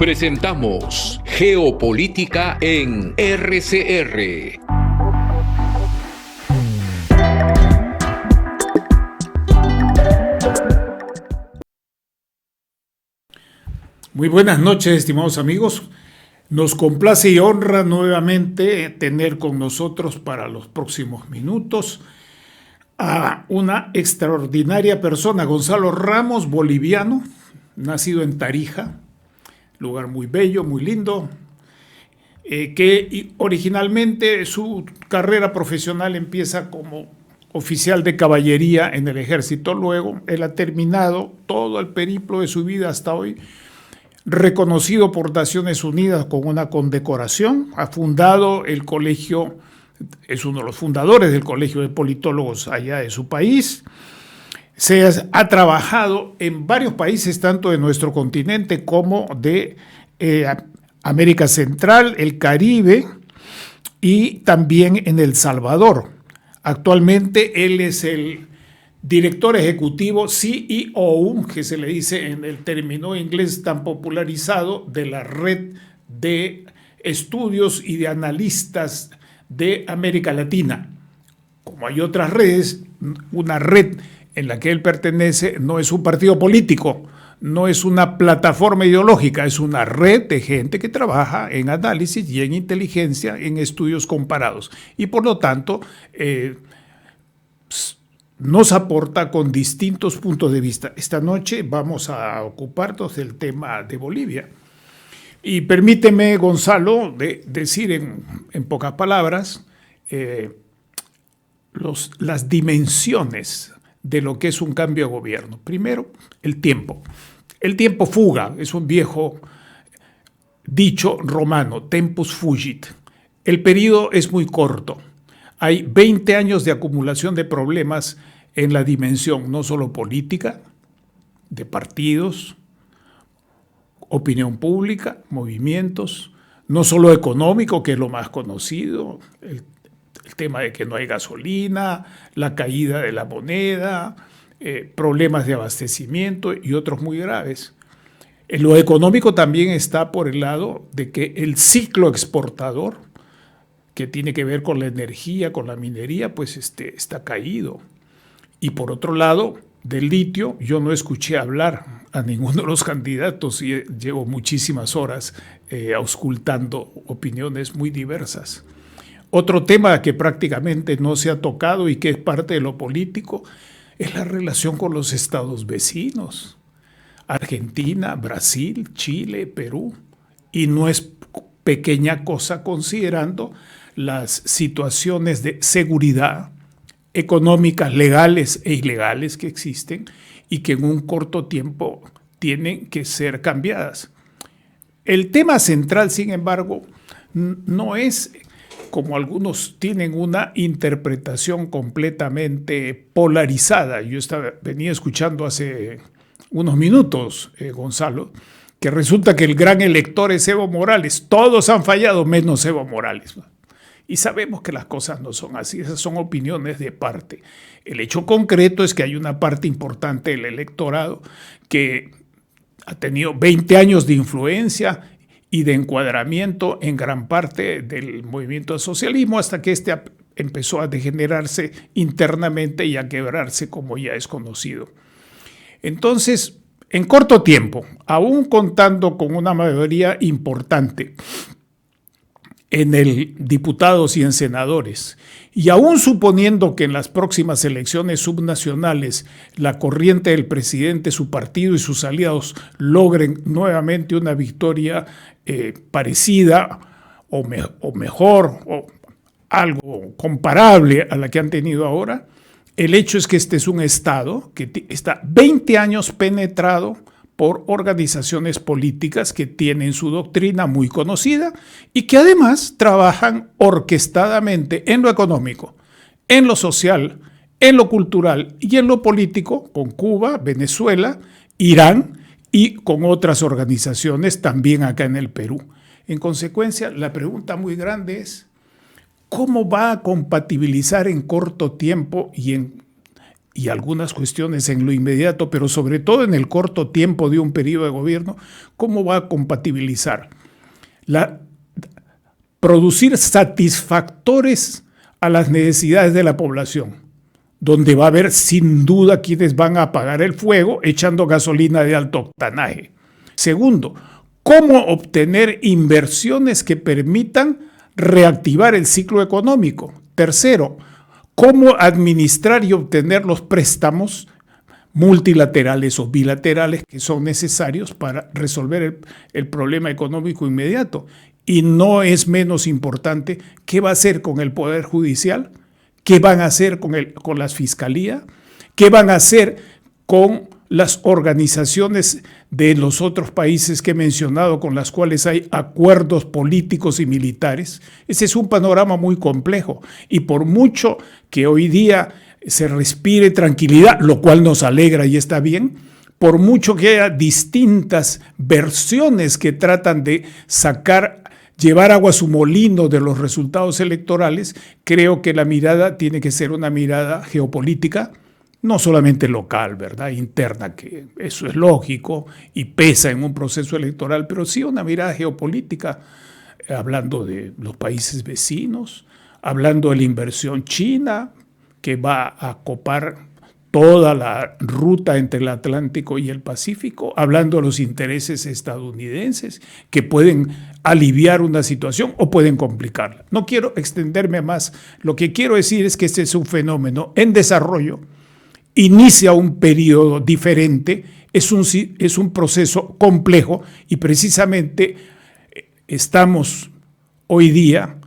Presentamos Geopolítica en RCR. Muy buenas noches, estimados amigos. Nos complace y honra nuevamente tener con nosotros para los próximos minutos a una extraordinaria persona, Gonzalo Ramos, boliviano, nacido en Tarija, lugar muy bello, muy lindo, que originalmente su carrera profesional empieza como oficial de caballería en el ejército. Luego él ha terminado todo el periplo de su vida hasta hoy, reconocido por Naciones Unidas con una condecoración. Ha fundado el colegio, es uno de los fundadores del Colegio de Politólogos allá de su país. Ha trabajado en varios países, tanto de nuestro continente como de América Central, el Caribe y también en El Salvador. Actualmente él es el director ejecutivo, CEO, que se le dice en el término inglés tan popularizado, de la red de estudios y de analistas de América Latina. Como hay otras redes, una red en la que él pertenece no es un partido político, no es una plataforma ideológica, es una red de gente que trabaja en análisis y en inteligencia, en estudios comparados. Y por lo tanto, nos aporta con distintos puntos de vista. Esta noche vamos a ocuparnos del tema de Bolivia. Y permíteme, Gonzalo, decir en pocas palabras las dimensiones de lo que es un cambio de gobierno. Primero, el tiempo. El tiempo fuga, es un viejo dicho romano, tempus fugit. El periodo es muy corto. Hay 20 años de acumulación de problemas en la dimensión no solo política, de partidos, opinión pública, movimientos, no solo económico, que es lo más conocido, el tema de que no hay gasolina, la caída de la moneda, problemas de abastecimiento y otros muy graves. En lo económico también está por el lado de que el ciclo exportador, que tiene que ver con la energía, con la minería, pues está caído. Y por otro lado, del litio, yo no escuché hablar a ninguno de los candidatos y llevo muchísimas horas auscultando opiniones muy diversas. Otro tema que prácticamente no se ha tocado y que es parte de lo político es la relación con los estados vecinos. Argentina, Brasil, Chile, Perú. Y no es pequeña cosa considerando las situaciones de seguridad económicas, legales e ilegales que existen y que en un corto tiempo tienen que ser cambiadas. El tema central, sin embargo, no es, como algunos tienen una interpretación completamente polarizada. Yo venía escuchando hace unos minutos, Gonzalo, que resulta que el gran elector es Evo Morales. Todos han fallado menos Evo Morales. Y sabemos que las cosas no son así, esas son opiniones de parte. El hecho concreto es que hay una parte importante del electorado que ha tenido 20 años de influencia y de encuadramiento en gran parte del movimiento del socialismo hasta que empezó a degenerarse internamente y a quebrarse, como ya es conocido. Entonces, en corto tiempo, aún contando con una mayoría importante en el diputados y en senadores, y aún suponiendo que en las próximas elecciones subnacionales la corriente del presidente, su partido y sus aliados logren nuevamente una victoria parecida o mejor o algo comparable a la que han tenido ahora, el hecho es que este es un Estado que está 20 años penetrado por organizaciones políticas que tienen su doctrina muy conocida y que además trabajan orquestadamente en lo económico, en lo social, en lo cultural y en lo político con Cuba, Venezuela, Irán y con otras organizaciones también acá en el Perú. En consecuencia, la pregunta muy grande es, ¿cómo va a compatibilizar en corto tiempo y en y algunas cuestiones en lo inmediato, pero sobre todo en el corto tiempo de un periodo de gobierno, cómo va a compatibilizar producir satisfactores a las necesidades de la población, donde va a haber sin duda quienes van a apagar el fuego echando gasolina de alto octanaje. Segundo, cómo obtener inversiones que permitan reactivar el ciclo económico. Tercero, cómo administrar y obtener los préstamos multilaterales o bilaterales que son necesarios para resolver el problema económico inmediato. Y no es menos importante qué va a hacer con el Poder Judicial, qué van a hacer con las fiscalías, qué van a hacer con las organizaciones de los otros países que he mencionado con las cuales hay acuerdos políticos y militares. Ese es un panorama muy complejo y por mucho que hoy día se respire tranquilidad, lo cual nos alegra y está bien, por mucho que haya distintas versiones que tratan de llevar agua a su molino de los resultados electorales, creo que la mirada tiene que ser una mirada geopolítica, no solamente local, ¿verdad? Interna, que eso es lógico y pesa en un proceso electoral, pero sí una mirada geopolítica, hablando de los países vecinos, hablando de la inversión china, que va a copar toda la ruta entre el Atlántico y el Pacífico, hablando de los intereses estadounidenses que pueden aliviar una situación o pueden complicarla. No quiero extenderme más. Lo que quiero decir es que este es un fenómeno en desarrollo, inicia un periodo diferente, es un proceso complejo y precisamente estamos hoy día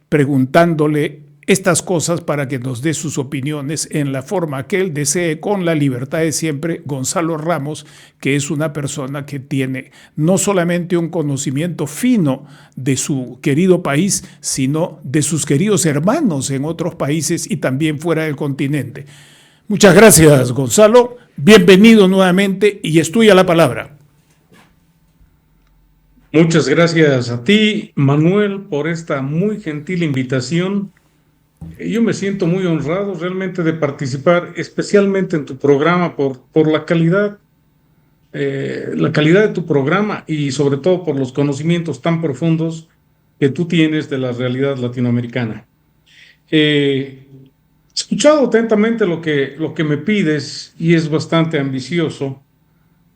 preguntándole estas cosas para que nos dé sus opiniones en la forma que él desee, con la libertad de siempre, Gonzalo Ramos, que es una persona que tiene no solamente un conocimiento fino de su querido país, sino de sus queridos hermanos en otros países y también fuera del continente. Muchas gracias, Gonzalo. Bienvenido nuevamente y es tuya la palabra. Muchas gracias a ti, Manuel, por esta muy gentil invitación. Yo me siento muy honrado realmente de participar, especialmente en tu programa, por la calidad de tu programa y sobre todo por los conocimientos tan profundos que tú tienes de la realidad latinoamericana. He escuchado atentamente lo que me pides y es bastante ambicioso.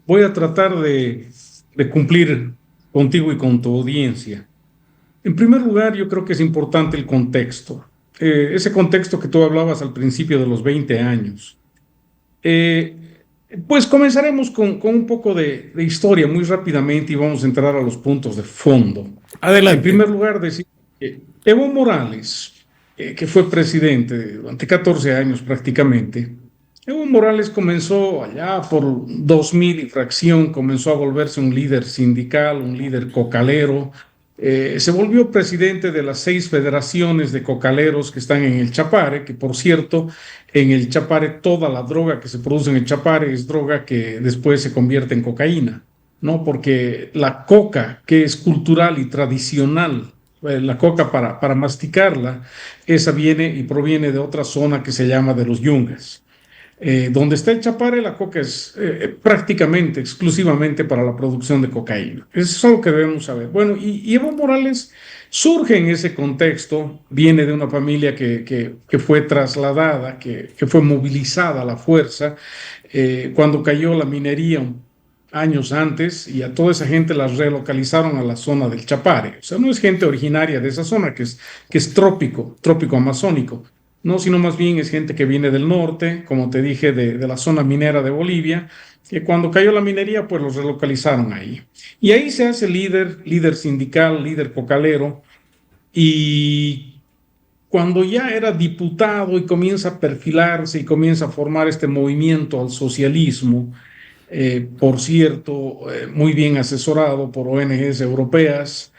Voy a tratar de cumplir contigo y con tu audiencia. En primer lugar, yo creo que es importante el contexto. Ese contexto que tú hablabas al principio de los 20 años. Pues comenzaremos con un poco de historia muy rápidamente y vamos a entrar a los puntos de fondo. Adelante. En primer lugar, decir que Evo Morales, que fue presidente durante 14 años prácticamente, Evo Morales comenzó allá por 2000 y fracción, comenzó a volverse un líder sindical, un líder cocalero. Se volvió presidente de las 6 federaciones de cocaleros que están en el Chapare, que por cierto, en el Chapare toda la droga que se produce en el Chapare es droga que después se convierte en cocaína, ¿no? Porque la coca, que es cultural y tradicional, la coca para masticarla, esa viene y proviene de otra zona que se llama de los Yungas. Donde está el Chapare, la coca es prácticamente, exclusivamente para la producción de cocaína. Eso es algo que debemos saber. Bueno, y Evo Morales surge en ese contexto, viene de una familia que fue trasladada, que fue movilizada a la fuerza cuando cayó la minería años antes, y a toda esa gente las relocalizaron a la zona del Chapare. O sea, no es gente originaria de esa zona, que es trópico amazónico. No, sino más bien es gente que viene del norte, como te dije, de la zona minera de Bolivia, que cuando cayó la minería, pues los relocalizaron ahí. Y ahí se hace líder sindical, líder cocalero, y cuando ya era diputado y comienza a perfilarse y comienza a formar este movimiento al socialismo, por cierto, muy bien asesorado por ONGs europeas,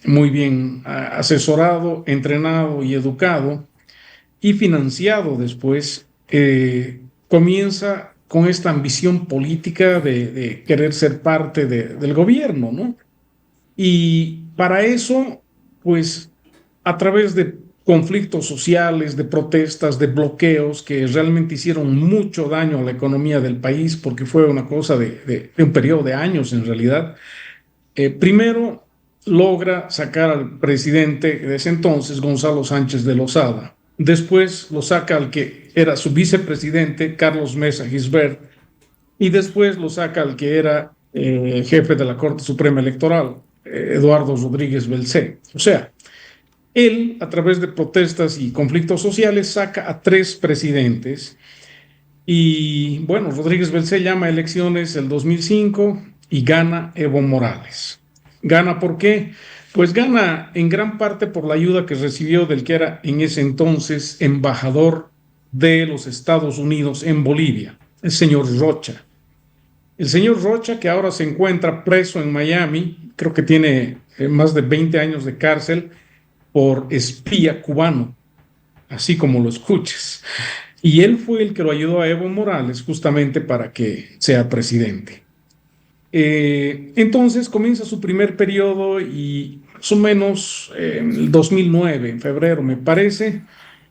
muy bien asesorado, entrenado y educado, y financiado después, comienza con esta ambición política de querer ser parte del gobierno, ¿no? Y para eso, pues, a través de conflictos sociales, de protestas, de bloqueos que realmente hicieron mucho daño a la economía del país, porque fue una cosa de un periodo de años en realidad. Primero logra sacar al presidente de ese entonces, Gonzalo Sánchez de Lozada. Después lo saca al que era su vicepresidente, Carlos Mesa Gisbert, y después lo saca al que era jefe de la Corte Suprema Electoral, Eduardo Rodríguez Belcé. O sea, él, a través de protestas y conflictos sociales, saca a 3 presidentes. Y bueno, Rodríguez Belcé llama a elecciones el 2005 y gana Evo Morales. ¿Gana por qué? Pues gana en gran parte por la ayuda que recibió del que era en ese entonces embajador de los Estados Unidos en Bolivia, el señor Rocha. El señor Rocha, que ahora se encuentra preso en Miami, creo que tiene más de 20 años de cárcel por espía cubano, así como lo escuches. Y él fue el que lo ayudó a Evo Morales justamente para que sea presidente. Entonces comienza su primer periodo y más o menos en el 2009, en febrero me parece,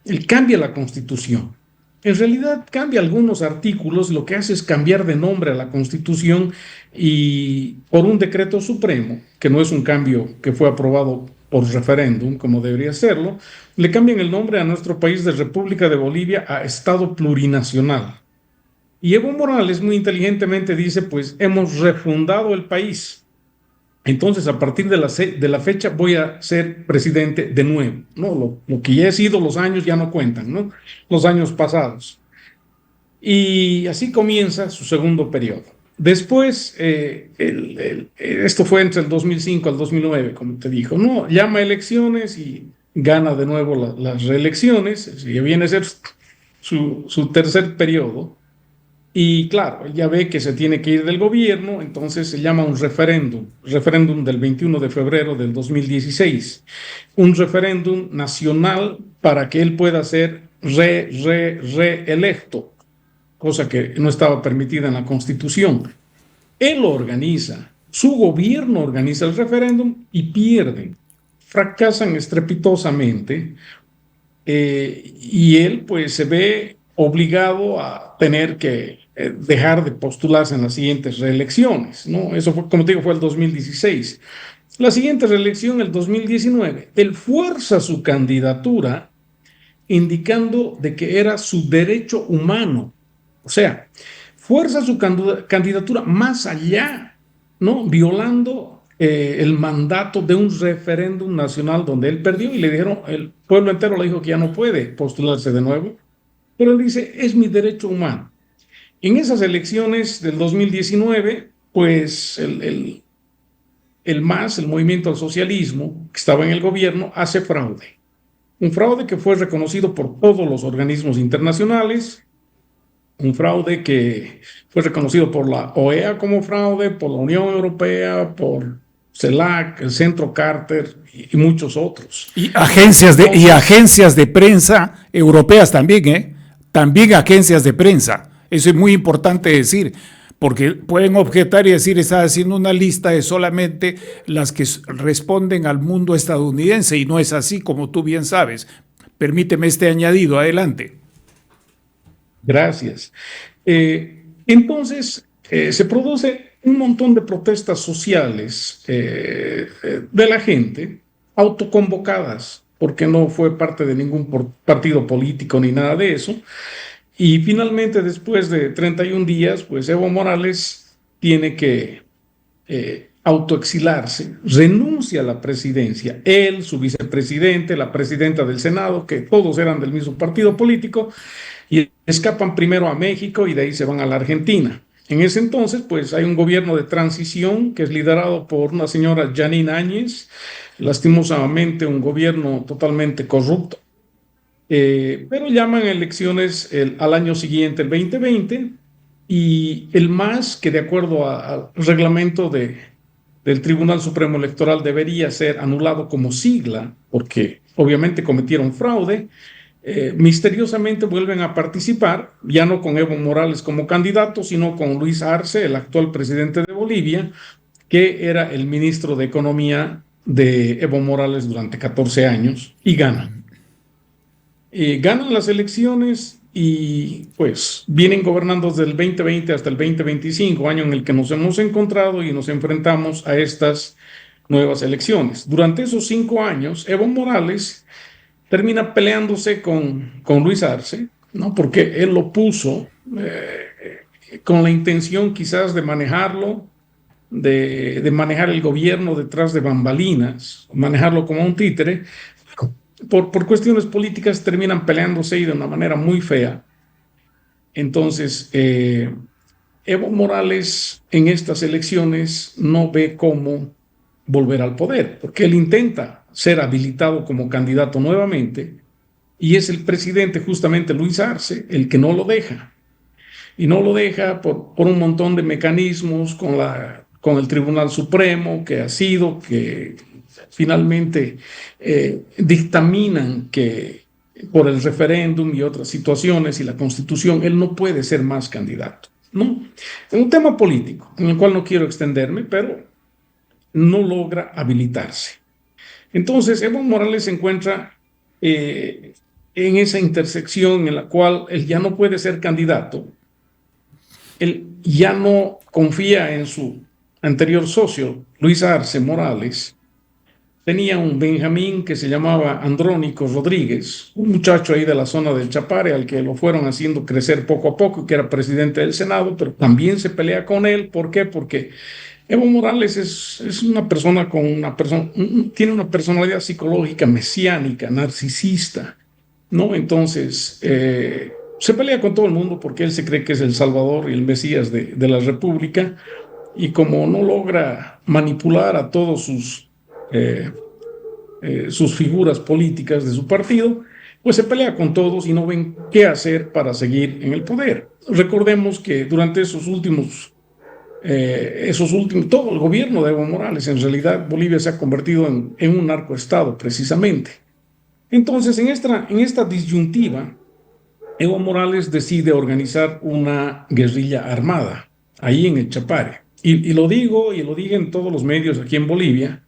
él cambia la constitución. En realidad cambia algunos artículos, lo que hace es cambiar de nombre a la Constitución y por un decreto supremo, que no es un cambio que fue aprobado por referéndum, como debería serlo, le cambian el nombre a nuestro país de República de Bolivia a Estado Plurinacional. Y Evo Morales muy inteligentemente dice, pues hemos refundado el país. Entonces, a partir de la fecha voy a ser presidente de nuevo, ¿no? Lo que ya he sido, los años ya no cuentan, ¿no? Los años pasados. Y así comienza su segundo periodo. Después, esto fue entre el 2005 al 2009, como te dijo, ¿no? Llama a elecciones y gana de nuevo las reelecciones, y viene a ser su tercer periodo. Y claro, él ya ve que se tiene que ir del gobierno, entonces se llama un referéndum del 21 de febrero del 2016, un referéndum nacional para que él pueda ser reelecto, cosa que no estaba permitida en la Constitución. Él organiza, su gobierno organiza el referéndum y pierden, fracasan estrepitosamente, y él pues se ve obligado a tener que dejar de postularse en las siguientes reelecciones, ¿no? Eso fue, como te digo, fue el 2016. La siguiente reelección, el 2019, él fuerza su candidatura indicando de que era su derecho humano. O sea, fuerza su candidatura más allá, ¿no? Violando el mandato de un referéndum nacional donde él perdió y le dijeron, el pueblo entero le dijo que ya no puede postularse de nuevo, pero él dice, es mi derecho humano. En esas elecciones del 2019, pues el MAS, el Movimiento al Socialismo, que estaba en el gobierno, hace fraude. Un fraude que fue reconocido por todos los organismos internacionales, un fraude que fue reconocido por la OEA como fraude, por la Unión Europea, por CELAC, el Centro Carter y muchos otros. Y agencias de prensa europeas también, ¿eh? También agencias de prensa. Eso es muy importante decir, porque pueden objetar y decir, está haciendo una lista de solamente las que responden al mundo estadounidense, y no es así, como tú bien sabes. Permíteme este añadido, adelante. Gracias. Entonces, se produce un montón de protestas sociales de la gente, autoconvocadas, porque no fue parte de ningún partido político ni nada de eso. Y finalmente, después de 31 días, pues Evo Morales tiene que autoexilarse, renuncia a la presidencia. Él, su vicepresidente, la presidenta del Senado, que todos eran del mismo partido político, y escapan primero a México y de ahí se van a la Argentina. En ese entonces, pues hay un gobierno de transición que es liderado por una señora Janine Áñez, lastimosamente un gobierno totalmente corrupto. Pero llaman elecciones al año siguiente, el 2020, y el MAS, que de acuerdo al reglamento del Tribunal Supremo Electoral debería ser anulado como sigla, porque obviamente cometieron fraude, misteriosamente vuelven a participar, ya no con Evo Morales como candidato, sino con Luis Arce, el actual presidente de Bolivia, que era el ministro de Economía de Evo Morales durante 14 años, y ganan. ganan las elecciones y pues vienen gobernando desde el 2020 hasta el 2025, año en el que nos hemos encontrado y nos enfrentamos a estas nuevas elecciones. Durante esos 5 años, Evo Morales termina peleándose con Luis Arce, ¿no? Porque él lo puso con la intención quizás de manejarlo, de manejar el gobierno detrás de bambalinas, manejarlo como un títere. Por cuestiones políticas terminan peleándose y de una manera muy fea. Entonces, Evo Morales en estas elecciones no ve cómo volver al poder, porque él intenta ser habilitado como candidato nuevamente y es el presidente justamente Luis Arce el que no lo deja. Y no lo deja por un montón de mecanismos con el Tribunal Supremo que finalmente dictaminan que por el referéndum y otras situaciones y la Constitución, él no puede ser más candidato, ¿no? Es un tema político en el cual no quiero extenderme, pero no logra habilitarse. Entonces, Evo Morales se encuentra en esa intersección en la cual él ya no puede ser candidato, él ya no confía en su anterior socio, Luis Arce Morales. Tenía un Benjamín que se llamaba Andrónico Rodríguez, un muchacho ahí de la zona del Chapare, al que lo fueron haciendo crecer poco a poco, que era presidente del Senado, pero también se pelea con él. ¿Por qué? Porque Evo Morales es una persona tiene una personalidad psicológica mesiánica, narcisista, ¿no? Entonces, se pelea con todo el mundo porque él se cree que es el Salvador y el Mesías de la República, y como no logra manipular a todos sus figuras políticas de su partido, pues se pelea con todos y no ven qué hacer para seguir en el poder. Recordemos que durante todo el gobierno de Evo Morales, en realidad Bolivia se ha convertido en un narcoestado precisamente. Entonces, en esta disyuntiva, Evo Morales decide organizar una guerrilla armada ahí en el Chapare. Y lo dije en todos los medios aquí en Bolivia,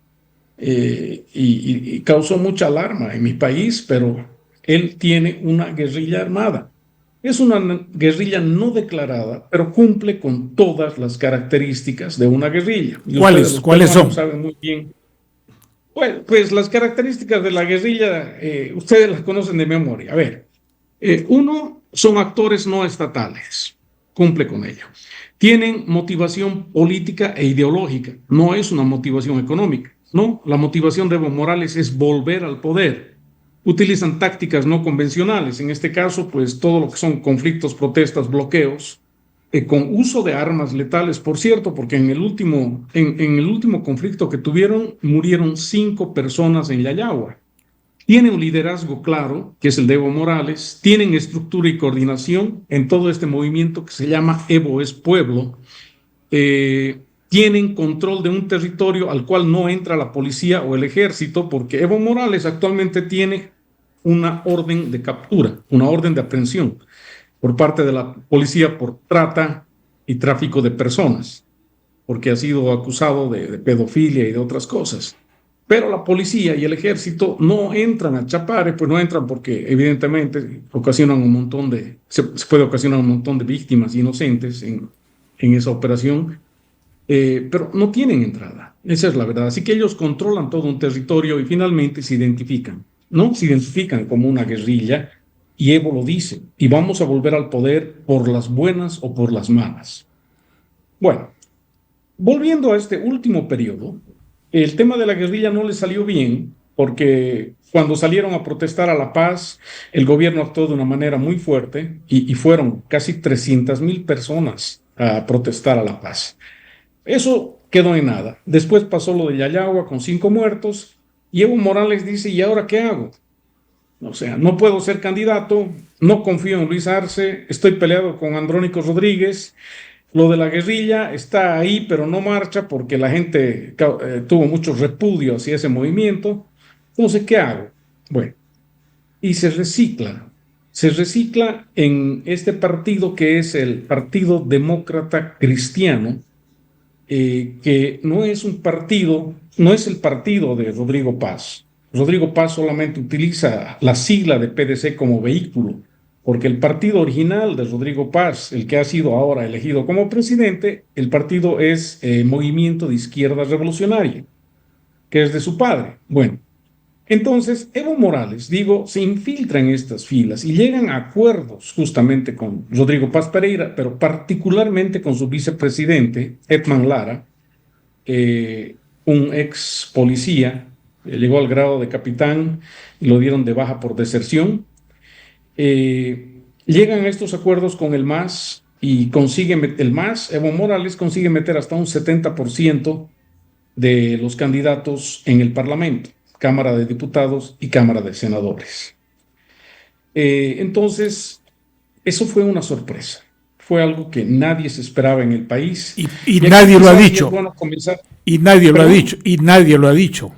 y causó mucha alarma en mi país, pero él tiene una guerrilla armada. Es una guerrilla no declarada, pero cumple con todas las características de una guerrilla. Y ¿Cuáles son? Saben muy bien. Pues las características de la guerrilla, ustedes las conocen de memoria. A ver, uno, son actores no estatales, cumple con ello. Tienen motivación política e ideológica, no es una motivación económica. No, la motivación de Evo Morales es volver al poder. Utilizan tácticas no convencionales, en este caso, pues todo lo que son conflictos, protestas, bloqueos, con uso de armas letales, por cierto, porque en el último conflicto que tuvieron, murieron 5 personas en Yayagua. Tienen un liderazgo claro, que es el de Evo Morales, tienen estructura y coordinación en todo este movimiento que se llama Evo es Pueblo, tienen control de un territorio al cual no entra la policía o el ejército, porque Evo Morales actualmente tiene una orden de captura, una orden de aprehensión por parte de la policía por trata y tráfico de personas, porque ha sido acusado de pedofilia y de otras cosas. Pero la policía y el ejército no entran a Chapare, pues no entran porque evidentemente se puede ocasionar un montón de víctimas inocentes en esa operación, pero no tienen entrada, esa es la verdad. Así que ellos controlan todo un territorio y finalmente se identifican, ¿no? Se identifican como una guerrilla, y Evo lo dice, y vamos a volver al poder por las buenas o por las malas. Bueno, volviendo a este último periodo, el tema de la guerrilla no le salió bien, porque cuando salieron a protestar a La Paz, el gobierno actuó de una manera muy fuerte y fueron casi 300,000 personas a protestar a La Paz. Eso quedó en nada. Después pasó lo de Yayagua con 5 muertos y Evo Morales dice, ¿y ahora qué hago? O sea, no puedo ser candidato, no confío en Luis Arce, estoy peleado con Andrónico Rodríguez. Lo de la guerrilla está ahí, pero no marcha porque la gente tuvo mucho repudio hacia ese movimiento. Entonces, ¿qué hago? Bueno, y se recicla en este partido que es el Partido Demócrata Cristiano, que no es el partido de Rodrigo Paz. Rodrigo Paz solamente utiliza la sigla de PDC como vehículo, porque el partido original de Rodrigo Paz, el que ha sido ahora elegido como presidente, el partido es Movimiento de Izquierda Revolucionaria, que es de su padre. Bueno, entonces Evo Morales, digo, se infiltra en estas filas y llegan a acuerdos justamente con Rodrigo Paz Pereira, pero particularmente con su vicepresidente, Edman Lara, un ex policía, llegó al grado de capitán y lo dieron de baja por deserción. Llegan a estos acuerdos con el MAS y el MAS, Evo Morales, consigue meter hasta un 70% de los candidatos en el Parlamento, Cámara de Diputados y Cámara de Senadores. Entonces, eso fue una sorpresa. Fue algo que nadie se esperaba en el país. Y nadie lo ha dicho. Bueno, y nadie lo ha dicho. Y nadie lo ha dicho.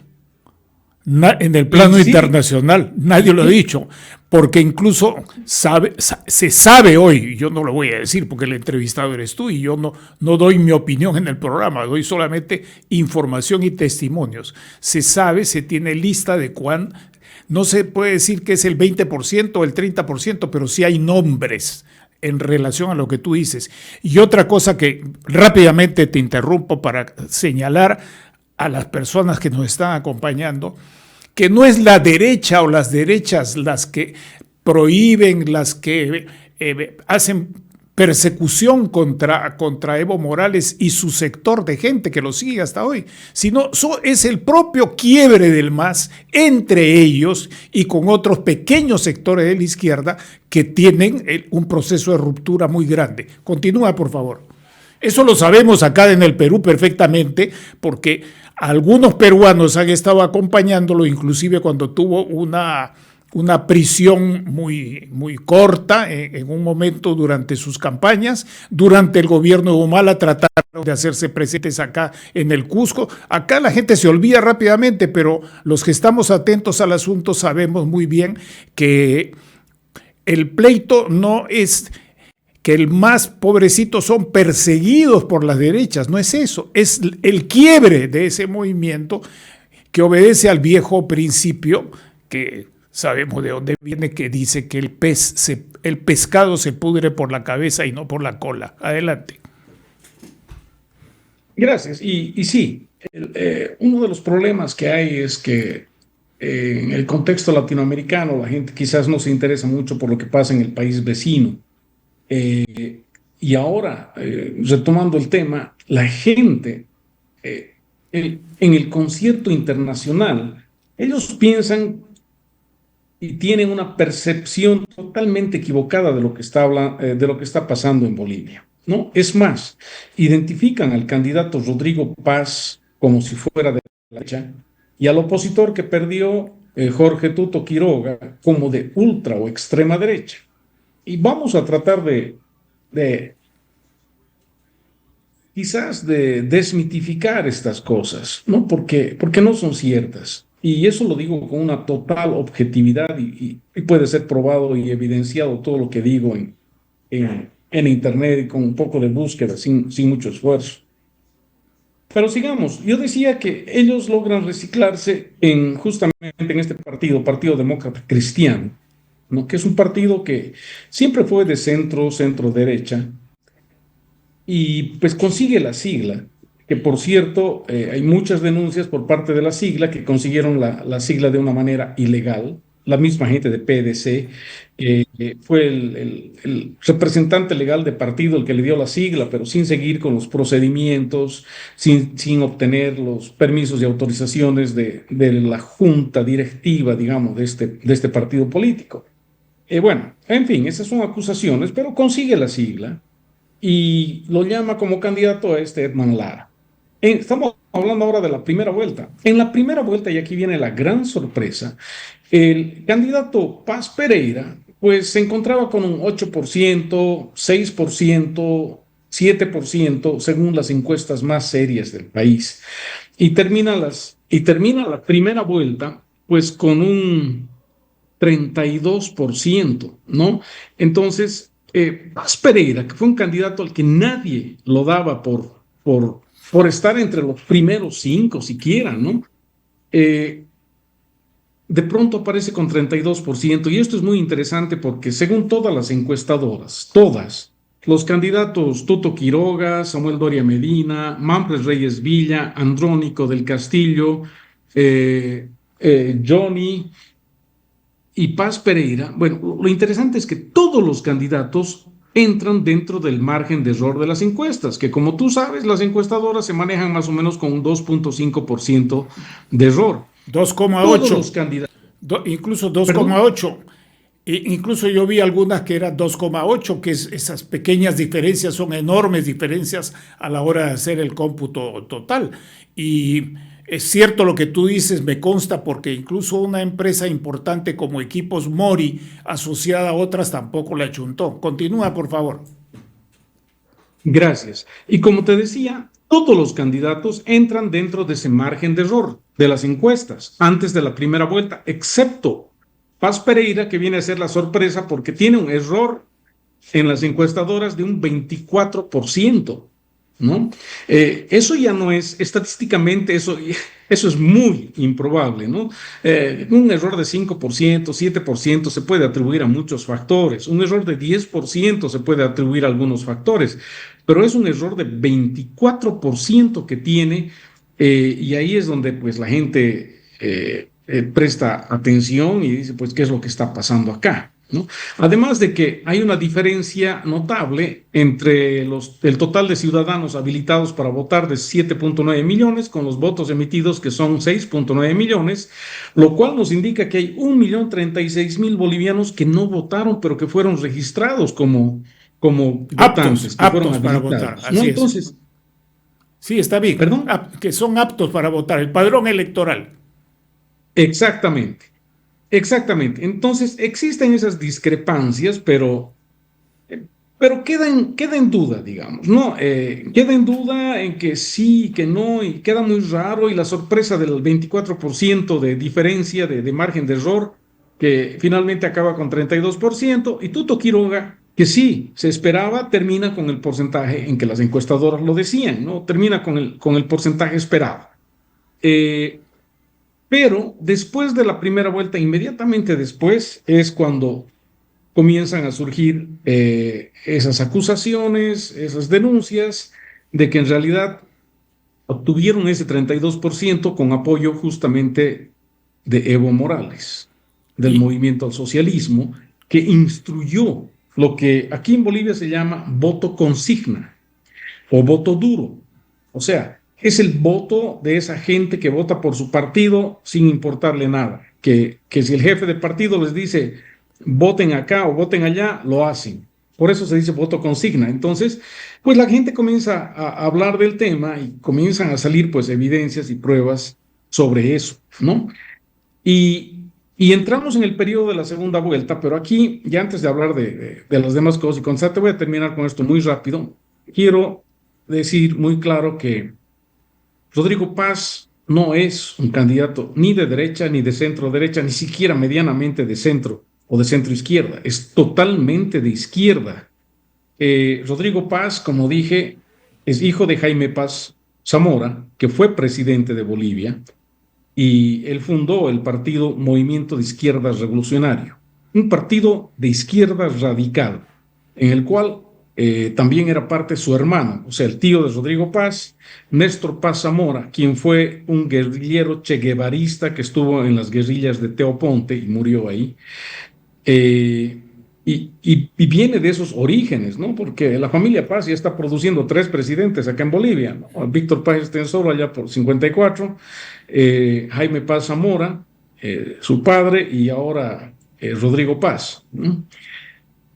En el plano internacional, nadie lo ha dicho, porque incluso se sabe hoy, yo no lo voy a decir porque el entrevistado eres tú y yo no doy mi opinión en el programa, doy solamente información y testimonios. Se sabe, se tiene lista de no se puede decir que es el 20% o el 30%, pero sí hay nombres en relación a lo que tú dices. Y otra cosa que rápidamente te interrumpo para señalar a las personas que nos están acompañando, que no es la derecha o las derechas las que prohíben, las que hacen persecución contra Evo Morales y su sector de gente que lo sigue hasta hoy, sino es el propio quiebre del MAS entre ellos y con otros pequeños sectores de la izquierda que tienen un proceso de ruptura muy grande. Continúa, por favor. Eso lo sabemos acá en el Perú perfectamente porque algunos peruanos han estado acompañándolo, inclusive cuando tuvo una prisión muy, muy corta en un momento durante sus campañas. Durante el gobierno de Humala trataron de hacerse presentes acá en el Cusco. Acá la gente se olvida rápidamente, pero los que estamos atentos al asunto sabemos muy bien que el pleito no es que el más pobrecito son perseguidos por las derechas, no es eso, es el quiebre de ese movimiento que obedece al viejo principio que sabemos de dónde viene, que dice que el pescado se pudre por la cabeza y no por la cola. Adelante. Gracias. Y sí, uno de los problemas que hay es que en el contexto latinoamericano la gente quizás no se interesa mucho por lo que pasa en el país vecino. Y ahora, retomando el tema, la gente en el concierto internacional, ellos piensan y tienen una percepción totalmente equivocada de lo que está pasando en Bolivia, ¿no? Es más, identifican al candidato Rodrigo Paz como si fuera de la derecha y al opositor que perdió, Jorge Tuto Quiroga, como de ultra o extrema derecha. Y vamos a tratar quizás de desmitificar estas cosas, ¿no? Porque no son ciertas. Y eso lo digo con una total objetividad y puede ser probado y evidenciado todo lo que digo en Internet y con un poco de búsqueda, sin mucho esfuerzo. Pero sigamos, yo decía que ellos logran reciclarse justamente en este Partido Demócrata Cristiano, ¿no? Que es un partido que siempre fue de centro derecha, y pues consigue la sigla, que por cierto, hay muchas denuncias por parte de la sigla que consiguieron la sigla de una manera ilegal. La misma gente de PDC, fue el representante legal de partido el que le dio la sigla, pero sin seguir con los procedimientos, sin obtener los permisos y autorizaciones de la junta directiva, digamos, de este partido político. Bueno, en fin, esas son acusaciones, pero consigue la sigla y lo llama como candidato a Edman Lara. Estamos hablando ahora de la primera vuelta. En la primera vuelta, y aquí viene la gran sorpresa, el candidato Paz Pereira pues se encontraba con un 8%, 6%, 7%, según las encuestas más serias del país. Y termina la primera vuelta pues con un 32%, ¿no? Entonces, Paz Pereira, que fue un candidato al que nadie lo daba por estar entre los primeros 5 siquiera, ¿no? de pronto aparece con 32%, y esto es muy interesante porque según todas las encuestadoras, todas, los candidatos Tuto Quiroga, Samuel Doria Medina, Manfred Reyes Villa, Andrónico del Castillo, Johnny y Paz Pereira, bueno, lo interesante es que todos los candidatos entran dentro del margen de error de las encuestas, que como tú sabes, las encuestadoras se manejan más o menos con un 2,5% de error. Todos 2,8, los candidatos, incluso perdón, 2,8. Incluso yo vi algunas que eran 2,8, que esas pequeñas diferencias son enormes diferencias a la hora de hacer el cómputo total. Y es cierto lo que tú dices, me consta, porque incluso una empresa importante como Equipos Mori, asociada a otras, tampoco la chuntó. Continúa, por favor. gracias. Y como te decía, todos los candidatos entran dentro de ese margen de error de las encuestas antes de la primera vuelta, excepto Paz Pereira, que viene a ser la sorpresa porque tiene un error en las encuestadoras de un 24%, ¿no? Eso ya no es, estadísticamente, eso es muy improbable, ¿no? Un error de 5%, 7% se puede atribuir a muchos factores, un error de 10% se puede atribuir a algunos factores, pero es un error de 24% que tiene, y ahí es donde pues la gente presta atención y dice, pues, ¿qué es lo que está pasando acá? ¿No? Además de que hay una diferencia notable entre el total de ciudadanos habilitados para votar de 7,9 millones con los votos emitidos, que son 6,9 millones, lo cual nos indica que hay 1,036,000 bolivianos que no votaron, pero que fueron registrados como Aptos, votantes, que fueron aptos para votar, habilitados, ¿no? así es. Entonces, Sí, está bien, perdón, que son aptos para votar, el padrón electoral. exactamente, exactamente. Entonces, existen esas discrepancias, pero queda en duda, digamos, ¿no? Queda en duda en que sí, que no, y queda muy raro, y la sorpresa del 24% de diferencia, de margen de error, que finalmente acaba con 32%, y Tuto Quiroga, que sí, se esperaba, termina con el porcentaje en que las encuestadoras lo decían, ¿no? Termina con el porcentaje esperado. Eh, pero después de la primera vuelta, inmediatamente después, es cuando comienzan a surgir esas acusaciones, esas denuncias de que en realidad obtuvieron ese 32% con apoyo justamente de Evo Morales, del Y movimiento al socialismo, que instruyó lo que aquí en Bolivia se llama voto consigna o voto duro. O sea, es el voto de esa gente que vota por su partido sin importarle nada. Que si el jefe de partido les dice voten acá o voten allá, lo hacen. Por eso se dice voto consigna. Entonces, pues la gente comienza a hablar del tema y comienzan a salir pues evidencias y pruebas sobre eso, ¿no? Y entramos en el periodo de la segunda vuelta, pero aquí, ya antes de hablar de las demás cosas, y con te voy a terminar con esto muy rápido, quiero decir muy claro que Rodrigo Paz no es un candidato ni de derecha, ni de centro derecha, ni siquiera medianamente de centro o de centro izquierda, es totalmente de izquierda. Rodrigo Paz, como dije, es hijo de Jaime Paz Zamora, que fue presidente de Bolivia, y él fundó el partido Movimiento de Izquierdas Revolucionario, un partido de izquierda radical, en el cual también era parte su hermano, o sea, el tío de Rodrigo Paz, Néstor Paz Zamora, quien fue un guerrillero cheguevarista que estuvo en las guerrillas de Teo Ponte y murió ahí. Eh, y viene de esos orígenes, ¿no? Porque la familia Paz ya está produciendo 3 presidentes acá en Bolivia, ¿no? Víctor Paz Estenssoro allá por 54, Jaime Paz Zamora, su padre, y ahora Rodrigo Paz, ¿no?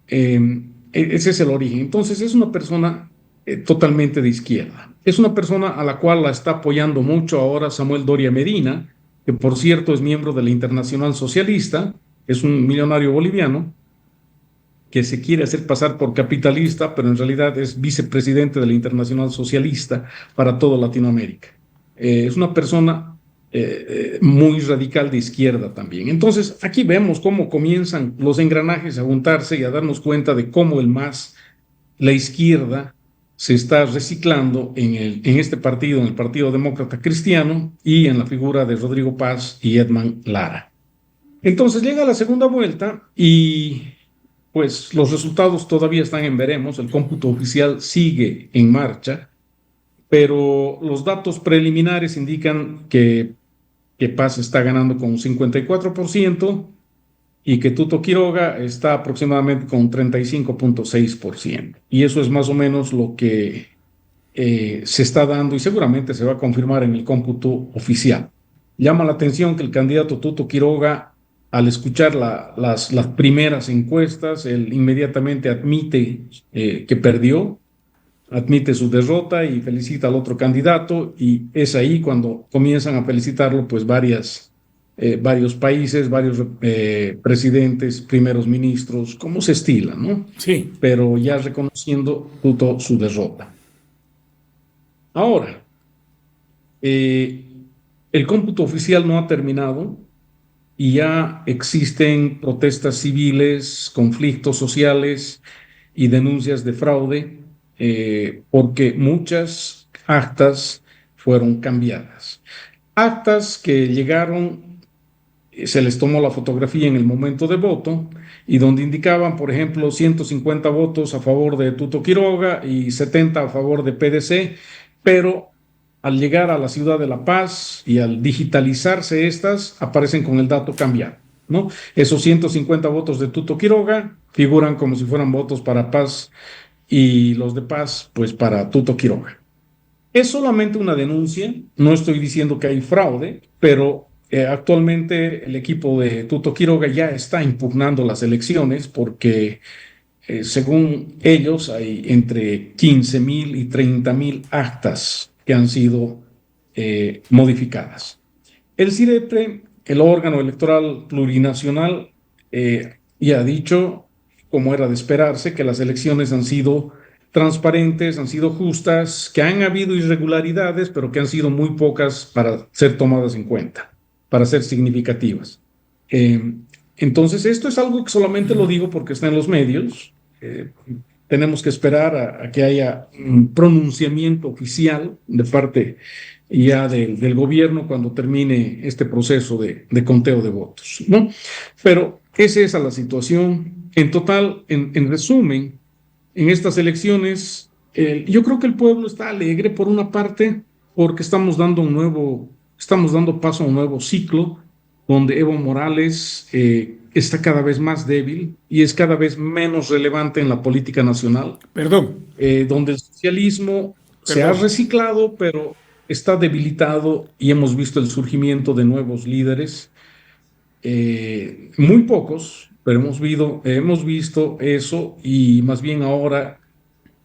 Ese es el origen. Entonces es una persona totalmente de izquierda. Es una persona a la cual la está apoyando mucho ahora Samuel Doria Medina, que por cierto es miembro de la Internacional Socialista, es un millonario boliviano que se quiere hacer pasar por capitalista, pero en realidad es vicepresidente de la Internacional Socialista para toda Latinoamérica. Es una persona muy radical de izquierda también. Entonces, aquí vemos cómo comienzan los engranajes a juntarse y a darnos cuenta de cómo el MAS, la izquierda, se está reciclando en este partido, en el Partido Demócrata Cristiano, y en la figura de Rodrigo Paz y Edman Lara. Entonces llega la segunda vuelta y pues los resultados todavía están en veremos, el cómputo oficial sigue en marcha, pero los datos preliminares indican que Paz está ganando con un 54% y que Tuto Quiroga está aproximadamente con 35,6%. Y eso es más o menos lo que se está dando y seguramente se va a confirmar en el cómputo oficial. Llama la atención que el candidato Tuto Quiroga, al escuchar las primeras encuestas, él inmediatamente admite que perdió, admite su derrota y felicita al otro candidato, y es ahí cuando comienzan a felicitarlo pues varios países, varios presidentes, primeros ministros, como se estila, ¿no? Sí. Pero ya reconociendo Tuto su derrota. Ahora, eh, el cómputo oficial no ha terminado y ya existen protestas civiles, conflictos sociales y denuncias de fraude, porque muchas actas fueron cambiadas. Actas que llegaron, se les tomó la fotografía en el momento de voto y donde indicaban, por ejemplo, 150 votos a favor de Tuto Quiroga y 70 a favor de PDC, pero al llegar a la ciudad de La Paz y al digitalizarse estas, aparecen con el dato cambiado, ¿no? Esos 150 votos de Tuto Quiroga figuran como si fueran votos para Paz y los de Paz, pues para Tuto Quiroga. Es solamente una denuncia, no estoy diciendo que hay fraude, pero actualmente el equipo de Tuto Quiroga ya está impugnando las elecciones porque según ellos hay entre 15,000 y 30,000 actas que han sido modificadas. El CIREPRE, el órgano electoral plurinacional, ya ha dicho, como era de esperarse, que las elecciones han sido transparentes, han sido justas, que han habido irregularidades, pero que han sido muy pocas para ser tomadas en cuenta, para ser significativas. Entonces, esto es algo que solamente lo digo porque está en los medios. Tenemos que esperar a que haya un pronunciamiento oficial de parte ya del gobierno cuando termine este proceso de conteo de votos, ¿no? Pero es esa la situación. En total, en resumen, en estas elecciones, yo creo que el pueblo está alegre por una parte, porque estamos dando paso a un nuevo ciclo donde Evo Morales está cada vez más débil y es cada vez menos relevante en la política nacional. Perdón. Donde el socialismo se ha reciclado, pero está debilitado y hemos visto el surgimiento de nuevos líderes, muy pocos, pero hemos visto eso, y más bien ahora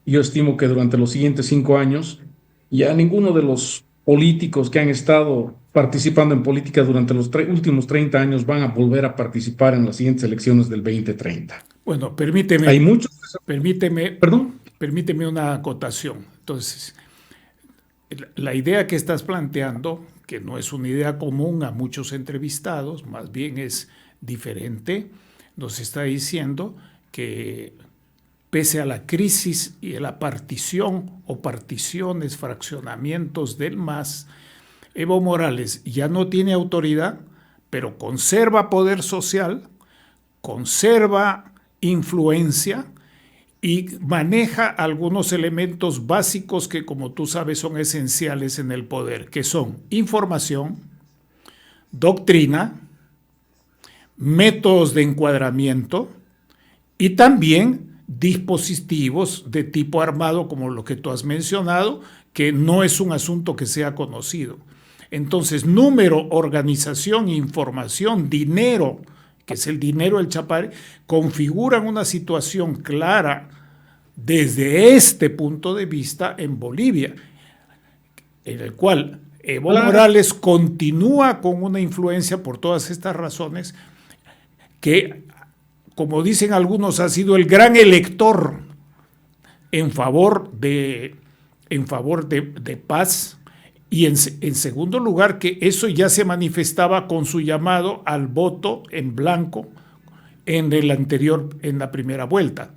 yo estimo que durante los siguientes 5 años ya ninguno de los políticos que han estado participando en política durante los últimos 30 años van a volver a participar en las siguientes elecciones del 2030. Bueno, permíteme. Hay muchos. Perdón. Permíteme una acotación. Entonces, la idea que estás planteando, que no es una idea común a muchos entrevistados, más bien es diferente, nos está diciendo que pese a la crisis y a la partición o particiones, fraccionamientos del MAS, Evo Morales ya no tiene autoridad, pero conserva poder social, conserva influencia y maneja algunos elementos básicos que, como tú sabes, son esenciales en el poder, que son información, doctrina, métodos de encuadramiento y también dispositivos de tipo armado, como lo que tú has mencionado, que no es un asunto que sea conocido. Entonces, número, organización, información, dinero, que es el dinero del Chapare, configuran una situación clara desde este punto de vista en Bolivia, en el cual Evo Morales continúa con una influencia por todas estas razones que, como dicen algunos, ha sido el gran elector en favor de Paz, y en segundo lugar que eso ya se manifestaba con su llamado al voto en blanco en la primera vuelta.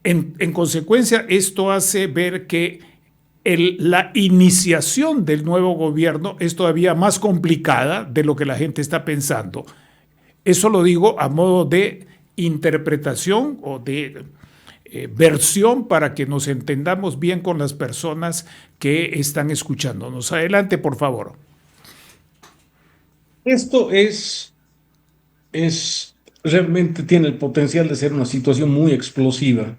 En consecuencia, esto hace ver que la iniciación del nuevo gobierno es todavía más complicada de lo que la gente está pensando. Eso lo digo a modo de interpretación o de versión para que nos entendamos bien con las personas que están escuchándonos. Adelante, por favor. Esto realmente tiene el potencial de ser una situación muy explosiva.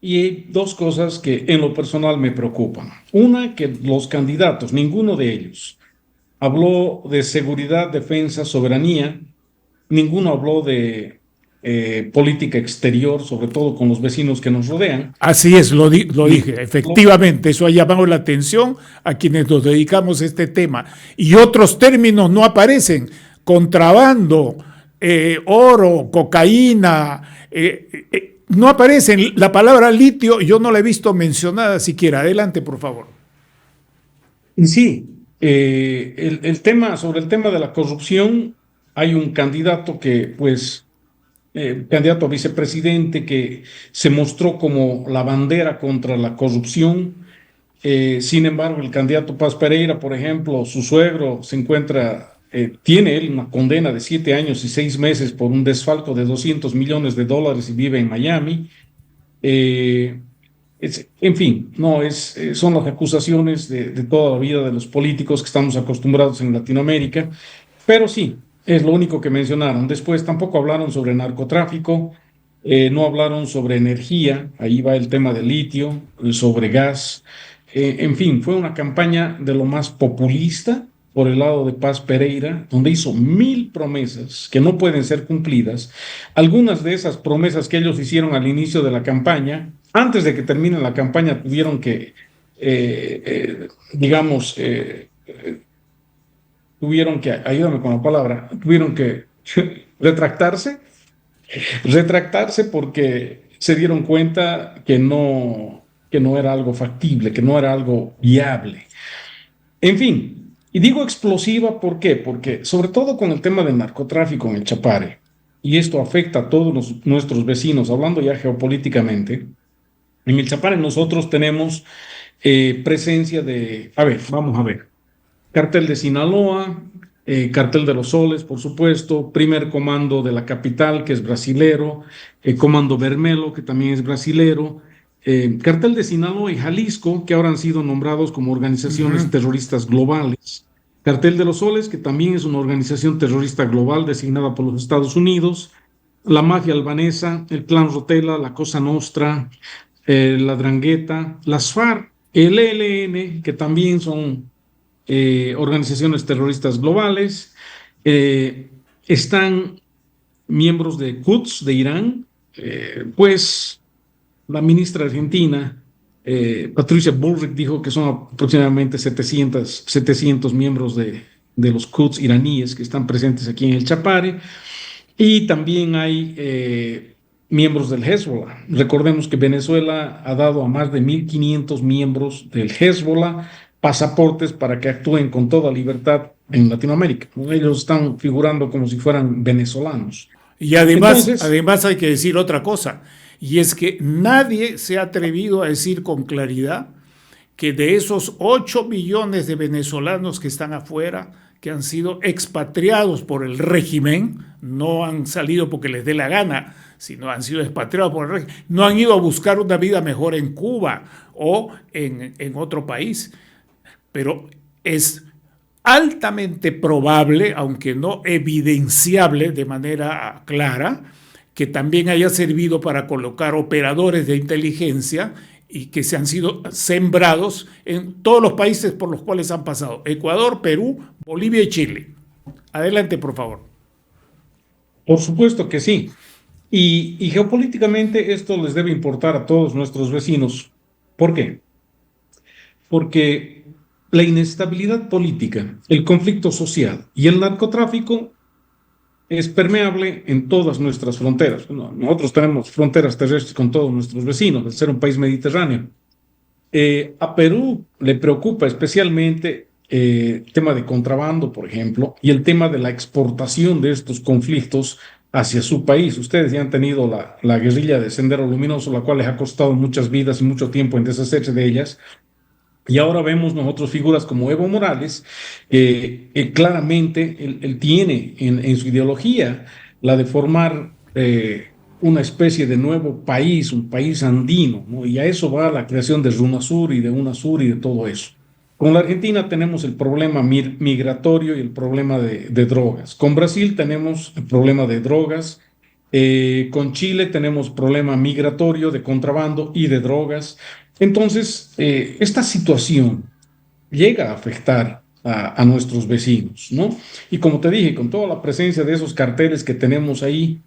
Y hay dos cosas que en lo personal me preocupan. Una, que los candidatos, ninguno de ellos, habló de seguridad, defensa, soberanía. Ninguno habló de política exterior, sobre todo con los vecinos que nos rodean. Así es, lo dije, efectivamente, eso ha llamado la atención a quienes nos dedicamos a este tema. Y otros términos no aparecen: contrabando, oro, cocaína, no aparecen. La palabra litio yo no la he visto mencionada siquiera. Adelante, por favor. Y sí, sobre el tema de la corrupción, hay un candidato que, pues, candidato a vicepresidente que se mostró como la bandera contra la corrupción. Sin embargo, el candidato Paz Pereira, por ejemplo, su suegro tiene él una condena de 7 años y 6 meses por un desfalco de $200 millones y vive en Miami. En fin, son las acusaciones de toda la vida de los políticos que estamos acostumbrados en Latinoamérica, pero sí, es lo único que mencionaron. Después tampoco hablaron sobre narcotráfico, no hablaron sobre energía, ahí va el tema del litio, sobre gas. En fin, fue una campaña de lo más populista por el lado de Paz Pereira, donde hizo 1000 promesas que no pueden ser cumplidas. Algunas de esas promesas que ellos hicieron al inicio de la campaña, antes de que termine la campaña, tuvieron que, ayúdame con la palabra, tuvieron que retractarse porque se dieron cuenta que no era algo factible, que no era algo viable. En fin, y digo explosiva, ¿por qué? Porque sobre todo con el tema del narcotráfico en el Chapare, y esto afecta a todos nuestros vecinos, hablando ya geopolíticamente, en el Chapare nosotros tenemos presencia vamos a ver, Cartel de Sinaloa, Cartel de los Soles, por supuesto, Primer Comando de la Capital, que es brasilero, Comando Vermelo, que también es brasilero, Cartel de Sinaloa y Jalisco, que ahora han sido nombrados como organizaciones terroristas globales. Cartel de los Soles, que también es una organización terrorista global designada por los Estados Unidos. La mafia albanesa, el Clan Rotela, la Cosa Nostra, la Drangheta, las FARC, el ELN, que también son organizaciones terroristas globales. Están miembros de Quds de Irán, pues la ministra argentina, Patricia Bullrich, dijo que son aproximadamente 700 miembros de los Quds iraníes que están presentes aquí en el Chapare. Y también hay miembros del Hezbollah. Recordemos que Venezuela ha dado a más de 1.500 miembros del Hezbollah pasaportes para que actúen con toda libertad en Latinoamérica. Ellos están figurando como si fueran venezolanos. Y además hay que decir otra cosa, y es que nadie se ha atrevido a decir con claridad que de esos 8 millones de venezolanos que están afuera, que han sido expatriados por el régimen, no han salido porque les dé la gana, sino han sido expatriados por el régimen, no han ido a buscar una vida mejor en Cuba o en otro país. Pero es altamente probable, aunque no evidenciable de manera clara, que también haya servido para colocar operadores de inteligencia y que se han sido sembrados en todos los países por los cuales han pasado: Ecuador, Perú, Bolivia y Chile. Adelante, por favor. Por supuesto que sí. Y geopolíticamente esto les debe importar a todos nuestros vecinos. ¿Por qué? Porque la inestabilidad política, el conflicto social y el narcotráfico es permeable en todas nuestras fronteras. Nosotros tenemos fronteras terrestres con todos nuestros vecinos, al ser un país mediterráneo. A Perú le preocupa especialmente el tema de contrabando, por ejemplo, y el tema de la exportación de estos conflictos hacia su país. Ustedes ya han tenido la guerrilla de Sendero Luminoso, la cual les ha costado muchas vidas y mucho tiempo en deshacerse de ellas. Y ahora vemos nosotros figuras como Evo Morales, que claramente él tiene en su ideología la de formar una especie de nuevo país, un país andino, ¿no? Y a eso va la creación de RUNASUR y de UNASUR y de todo eso. Con la Argentina tenemos el problema migratorio y el problema de drogas. Con Brasil tenemos el problema de drogas. Con Chile tenemos problema migratorio de contrabando y de drogas. Entonces, esta situación llega a afectar a nuestros vecinos, ¿no? Y como te dije, con toda la presencia de esos carteles que tenemos ahí,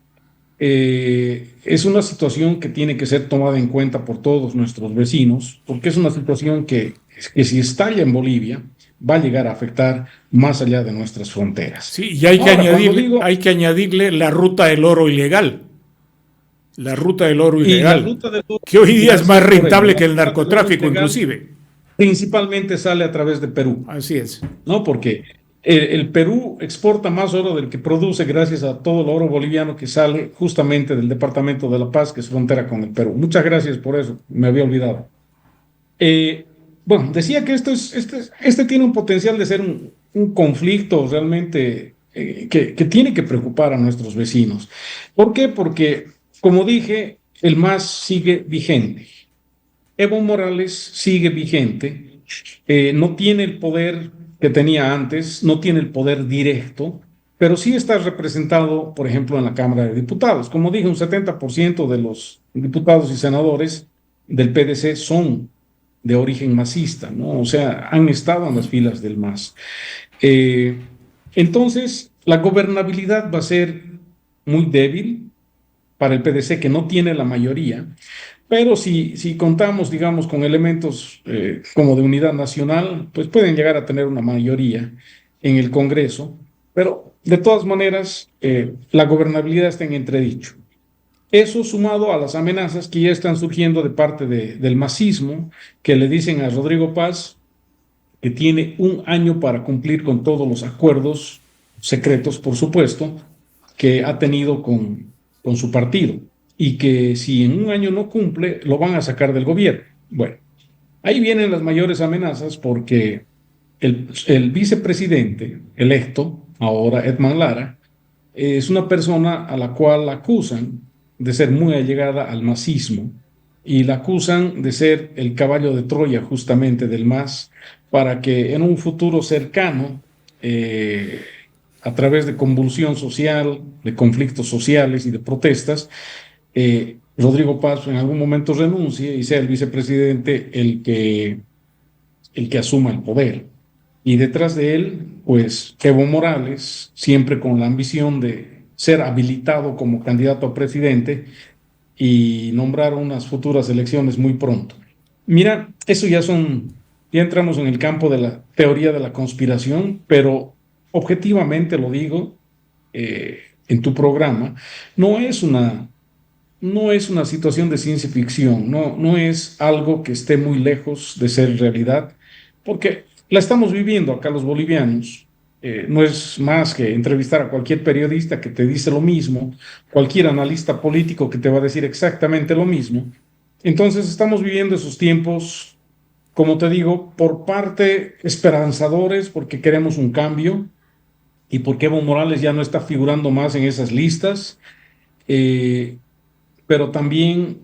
es una situación que tiene que ser tomada en cuenta por todos nuestros vecinos, porque es una situación que si estalla en Bolivia, va a llegar a afectar más allá de nuestras fronteras. Sí, y hay que Ahora, cuando añadirle, digo, hay que añadirle la ruta del oro ilegal. La ruta del oro y la ilegal, ruta del oro, que hoy día es más gracias por ello, rentable la que el ruta del oro narcotráfico, ilegal inclusive. principalmente sale a través de Perú, Así es. ¿no? Porque el Perú exporta más oro del que produce gracias a todo el oro boliviano que sale justamente del Departamento de La Paz, que es frontera con el Perú. Muchas gracias por eso, me había olvidado. Eh, bueno, decía que este tiene un potencial de ser un conflicto realmente que tiene que preocupar a nuestros vecinos. ¿Por qué? Porque, como dije, el MAS sigue vigente. Evo Morales sigue vigente, no tiene el poder que tenía antes, no tiene el poder directo, pero sí está representado, por ejemplo, en la Cámara de Diputados. Como dije, un 70% de los diputados y senadores del PDC son de origen masista, ¿no? O sea, han estado en las filas del MAS. Eh, entonces, la gobernabilidad va a ser muy débil para el PDC, que no tiene la mayoría, pero si contamos, digamos, con elementos como de unidad nacional, pues pueden llegar a tener una mayoría en el Congreso, pero de todas maneras, la gobernabilidad está en entredicho. Eso sumado a las amenazas que ya están surgiendo de parte del masismo, que le dicen a Rodrigo Paz que tiene un año para cumplir con todos los acuerdos secretos, por supuesto, que ha tenido con su partido y que si en un año no cumple, lo van a sacar del gobierno. Bueno, ahí vienen las mayores amenazas porque el vicepresidente electo, ahora Edman Lara, es una persona a la cual acusan de ser muy allegada al masismo y la acusan de ser el caballo de Troya justamente del MAS para que en un futuro cercano, a través de convulsión social, de conflictos sociales y de protestas, Rodrigo Paz en algún momento renuncie y sea el vicepresidente el que asuma el poder. Y detrás de él, pues Evo Morales, siempre con la ambición de ser habilitado como candidato a presidente y nombrar unas futuras elecciones muy pronto. Mira, eso ya entramos en el campo de la teoría de la conspiración, pero objetivamente lo digo en tu programa, no es una, no es una situación de ciencia ficción, no es algo que esté muy lejos de ser realidad, porque la estamos viviendo acá los bolivianos. No es más que entrevistar a cualquier periodista que te dice lo mismo, cualquier analista político que te va a decir exactamente lo mismo. Entonces estamos viviendo esos tiempos, como te digo, por parte esperanzadores, porque queremos un cambio y porque Evo Morales ya no está figurando más en esas listas, eh, pero también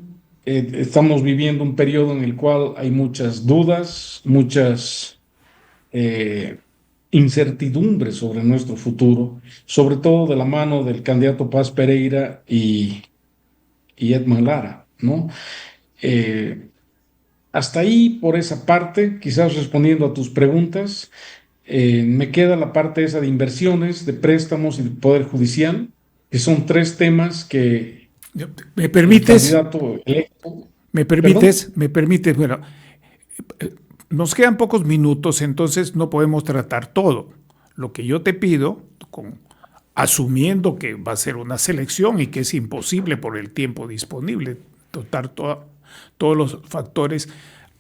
estamos viviendo un periodo en el cual hay muchas dudas, muchas eh, incertidumbres sobre nuestro futuro, sobre todo de la mano del candidato Paz Pereira y Edman Lara, ¿no? Eh, Hasta ahí por esa parte, quizás respondiendo a tus preguntas, me queda la parte esa de inversiones, de préstamos y de poder judicial, que son tres temas que ¿Me el permites? candidato electo, ¿Me perdón, permites? ¿Me permites? Bueno, nos quedan pocos minutos, entonces no podemos tratar todo. Lo que yo te pido, asumiendo que va a ser una selección y que es imposible por el tiempo disponible tratar todos los factores,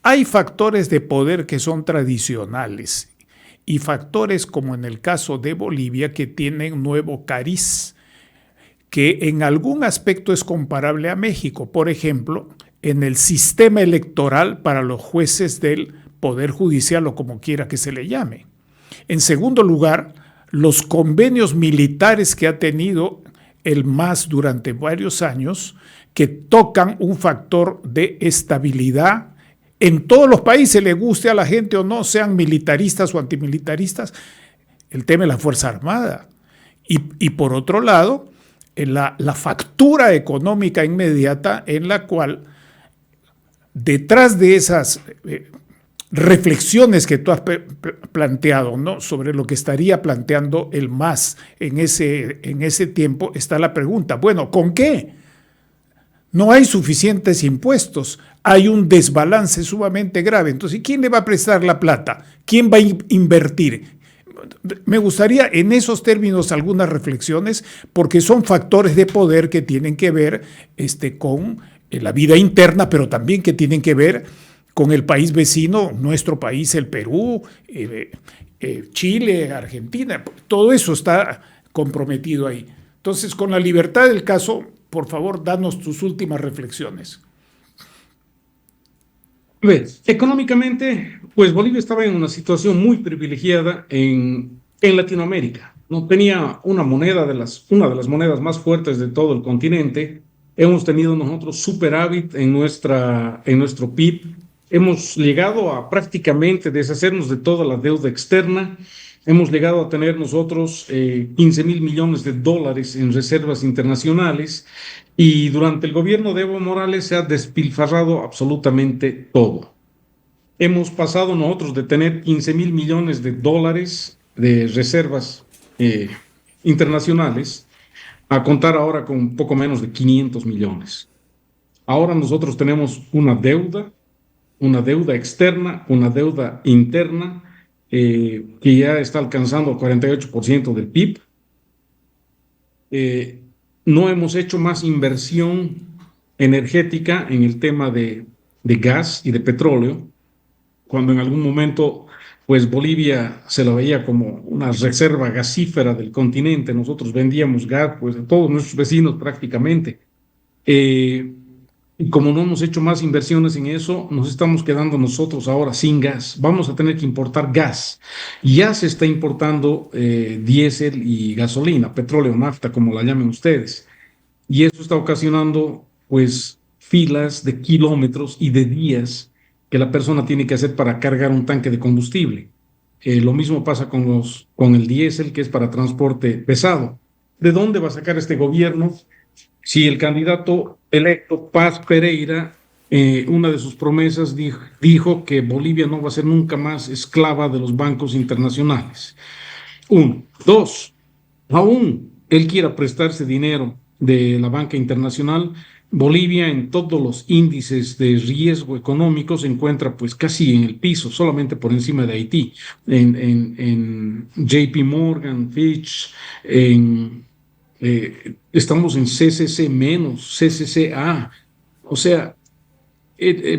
hay factores de poder que son tradicionales y factores como en el caso de Bolivia que tienen nuevo cariz, que en algún aspecto es comparable a México. Por ejemplo, en el sistema electoral para los jueces del poder judicial o como quiera que se le llame. En segundo lugar, los convenios militares que ha tenido el MAS durante varios años, que tocan un factor de estabilidad en todos los países, le guste a la gente o no, sean militaristas o antimilitaristas, el tema de la Fuerza Armada. Y por otro lado, la factura económica inmediata en la cual, detrás de esas reflexiones que tú has planteado, ¿no?, sobre lo que estaría planteando el MAS en ese tiempo, está la pregunta, bueno, ¿con qué? No hay suficientes impuestos, hay un desbalance sumamente grave. Entonces, ¿quién le va a prestar la plata? ¿Quién va a invertir? Me gustaría en esos términos algunas reflexiones, porque son factores de poder que tienen que ver con la vida interna, pero también que tienen que ver con el país vecino, nuestro país, el Perú, Chile, Argentina. Todo eso está comprometido ahí. Entonces, con la libertad del caso, por favor, danos tus últimas reflexiones. A ver, económicamente, pues Bolivia estaba en una situación muy privilegiada en Latinoamérica. No tenía una de las monedas más fuertes de todo el continente. Hemos tenido nosotros superávit en nuestro PIB. Hemos llegado a prácticamente deshacernos de toda la deuda externa. Hemos llegado a tener nosotros 15.000 millones de dólares en reservas internacionales, y durante el gobierno de Evo Morales se ha despilfarrado absolutamente todo. Hemos pasado nosotros de tener 15.000 millones de dólares de reservas internacionales a contar ahora con un poco menos de 500 millones. Ahora nosotros tenemos una deuda externa, una deuda interna, que ya está alcanzando el 48% del PIB. No hemos hecho más inversión energética en el tema de gas y de petróleo, cuando en algún momento pues Bolivia se lo veía como una reserva gasífera del continente. Nosotros vendíamos gas pues a todos nuestros vecinos prácticamente. Y como no hemos hecho más inversiones en eso, nos estamos quedando nosotros ahora sin gas. Vamos a tener que importar gas. Ya se está importando diésel y gasolina, petróleo, nafta, como la llamen ustedes. Y eso está ocasionando, pues, filas de kilómetros y de días que la persona tiene que hacer para cargar un tanque de combustible. Lo mismo pasa con el diésel, que es para transporte pesado. ¿De dónde va a sacar este gobierno? Si el candidato electo, Paz Pereira, una de sus promesas dijo que Bolivia no va a ser nunca más esclava de los bancos internacionales. Uno. Dos, aún él quiera prestarse dinero de la banca internacional, Bolivia en todos los índices de riesgo económico se encuentra pues casi en el piso, solamente por encima de Haití, en JP Morgan, Fitch, estamos en CCC menos, CCCA. O sea,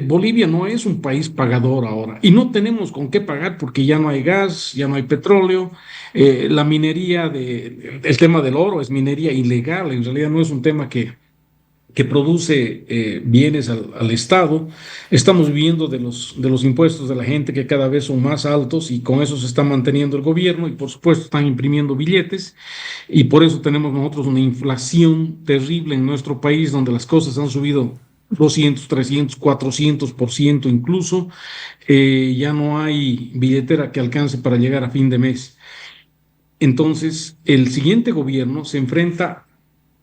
Bolivia no es un país pagador ahora, y no tenemos con qué pagar porque ya no hay gas, ya no hay petróleo. La minería, el tema del oro es minería ilegal, en realidad no es un tema que produce bienes al Estado. Estamos viviendo de los impuestos de la gente, que cada vez son más altos, y con eso se está manteniendo el gobierno, y por supuesto están imprimiendo billetes, y por eso tenemos nosotros una inflación terrible en nuestro país, donde las cosas han subido 200, 300, 400% incluso. Ya no hay billetera que alcance para llegar a fin de mes. Entonces, el siguiente gobierno se enfrenta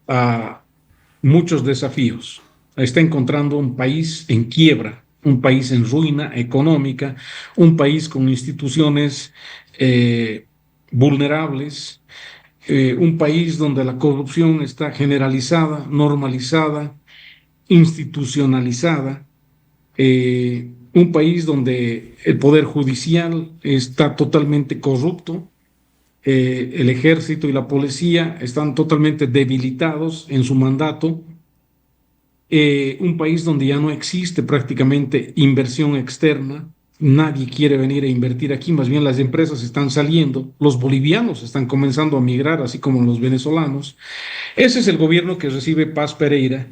a muchos desafíos. Está encontrando un país en quiebra, un país en ruina económica, un país con instituciones vulnerables, un país donde la corrupción está generalizada, normalizada, institucionalizada, un país donde el poder judicial está totalmente corrupto. El ejército y la policía están totalmente debilitados en su mandato. Un país donde ya no existe prácticamente inversión externa. Nadie quiere venir a invertir aquí, más bien las empresas están saliendo. Los bolivianos están comenzando a migrar, así como los venezolanos. Ese es el gobierno que recibe Paz Pereira.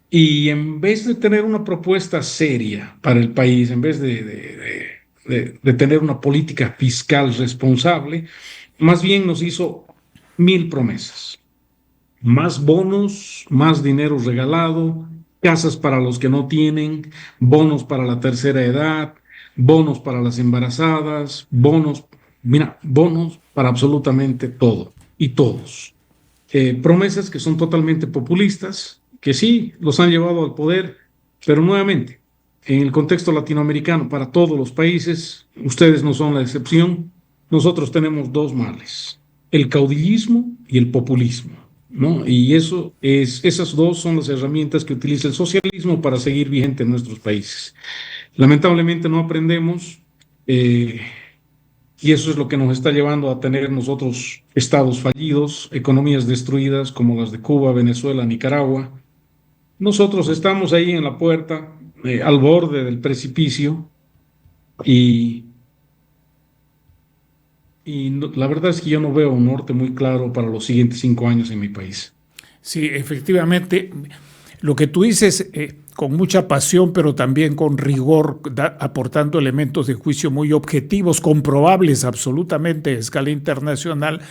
Y en vez de tener una propuesta seria para el país, en vez de de tener una política fiscal responsable, más bien nos hizo 1000 promesas. Más bonos, más dinero regalado, casas para los que no tienen, bonos para la tercera edad, bonos para las embarazadas, bonos, mira, bonos para absolutamente todo y todos. Promesas que son totalmente populistas, que sí los han llevado al poder, pero nuevamente, en el contexto latinoamericano, para todos los países, ustedes no son la excepción, nosotros tenemos dos males, el caudillismo y el populismo, ¿no? Y esas dos son las herramientas que utiliza el socialismo para seguir vigente en nuestros países. Lamentablemente no aprendemos, y eso es lo que nos está llevando a tener nosotros estados fallidos, economías destruidas como las de Cuba, Venezuela, Nicaragua. Nosotros estamos ahí en la puerta, al borde del precipicio, y, la verdad es que yo no veo un norte muy claro para los siguientes 5 años en mi país. Sí, efectivamente, lo que tú dices con mucha pasión, pero también con rigor, aportando elementos de juicio muy objetivos, comprobables absolutamente a escala internacional,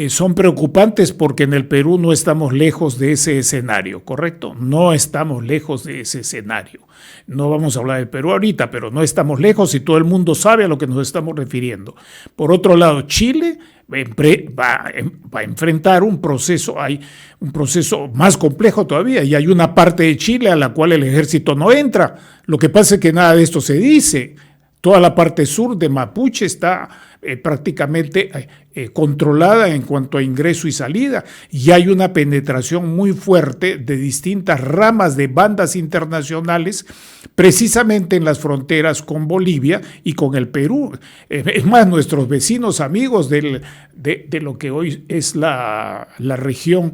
son preocupantes porque en el Perú no estamos lejos de ese escenario, ¿correcto? No estamos lejos de ese escenario. No vamos a hablar del Perú ahorita, pero no estamos lejos y todo el mundo sabe a lo que nos estamos refiriendo. Por otro lado, Chile va a enfrentar un proceso, hay un proceso más complejo todavía, y hay una parte de Chile a la cual el ejército no entra. Lo que pasa es que nada de esto se dice. Toda la parte sur de Mapuche está prácticamente controlada en cuanto a ingreso y salida, y hay una penetración muy fuerte de distintas ramas de bandas internacionales, precisamente en las fronteras con Bolivia y con el Perú. Es más, nuestros vecinos amigos de lo que hoy es la región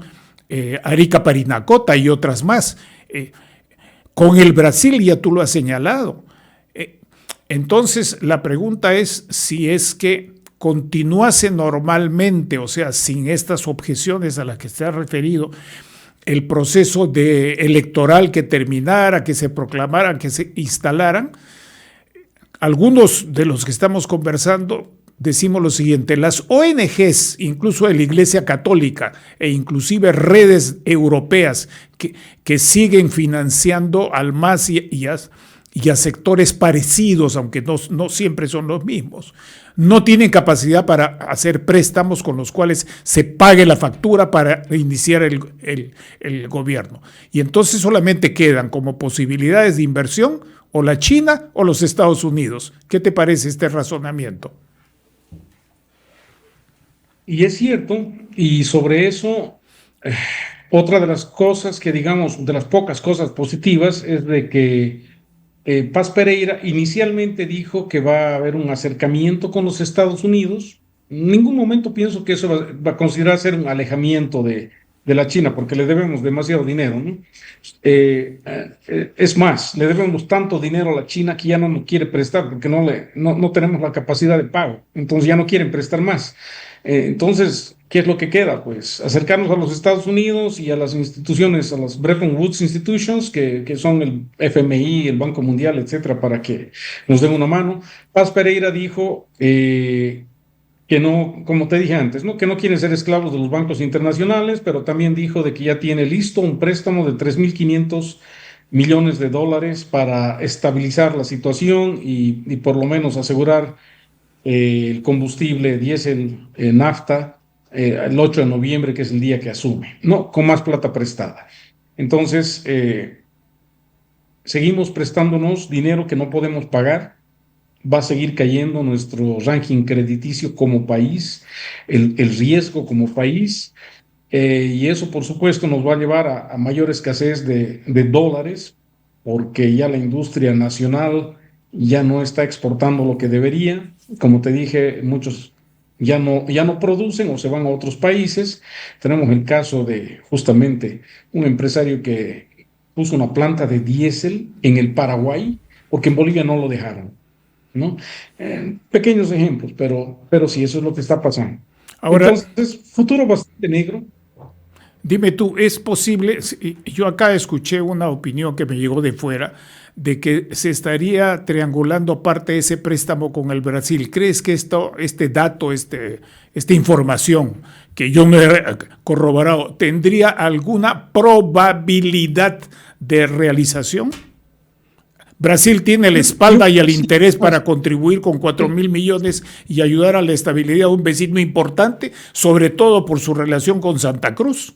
Arica-Parinacota y otras más, con el Brasil, ya tú lo has señalado. Entonces, la pregunta es si es que continuase normalmente, o sea, sin estas objeciones a las que se ha referido, el proceso electoral que terminara, que se proclamaran, que se instalaran. Algunos de los que estamos conversando decimos lo siguiente: las ONGs, incluso de la Iglesia Católica e inclusive redes europeas que siguen financiando al MAS y a sectores parecidos, aunque no siempre son los mismos, no tienen capacidad para hacer préstamos con los cuales se pague la factura para iniciar el gobierno. Y entonces solamente quedan como posibilidades de inversión o la China o los Estados Unidos. ¿Qué te parece este razonamiento? Y es cierto, y sobre eso, otra de las cosas que digamos, de las pocas cosas positivas, es de que Paz Pereira inicialmente dijo que va a haber un acercamiento con los Estados Unidos. En ningún momento pienso que eso va a considerar ser un alejamiento de la China, porque le debemos demasiado dinero, ¿no? Es más, le debemos tanto dinero a la China que ya no nos quiere prestar porque no tenemos la capacidad de pago. Entonces ya no quieren prestar más. Entonces, ¿qué es lo que queda? Pues acercarnos a los Estados Unidos y a las instituciones, a las Bretton Woods Institutions, que son el FMI, el Banco Mundial, etcétera, para que nos den una mano. Paz Pereira dijo que no, como te dije antes, ¿no? Que no quieren ser esclavos de los bancos internacionales, pero también dijo de que ya tiene listo un préstamo de 3.500 millones de dólares para estabilizar la situación y por lo menos asegurar el combustible diésel, nafta, el 8 de noviembre, que es el día que asume, no, con más plata prestada. Entonces, seguimos prestándonos dinero que no podemos pagar, va a seguir cayendo nuestro ranking crediticio como país, el riesgo como país, y eso, por supuesto, nos va a llevar a mayor escasez de dólares, porque ya la industria nacional ya no está exportando lo que debería. Como te dije, muchos ya no producen o se van a otros países. Tenemos el caso de justamente un empresario que puso una planta de diésel en el Paraguay porque en Bolivia no lo dejaron, ¿no? Pequeños ejemplos, pero sí, eso es lo que está pasando. Ahora, entonces, futuro bastante negro. Dime tú, ¿es posible? Yo acá escuché una opinión que me llegó de fuera, de que se estaría triangulando parte de ese préstamo con el Brasil. ¿Crees que este dato, esta información que yo no he corroborado, tendría alguna probabilidad de realización? Brasil tiene la espalda y el interés para contribuir con 4.000 millones y ayudar a la estabilidad de un vecino importante, sobre todo por su relación con Santa Cruz.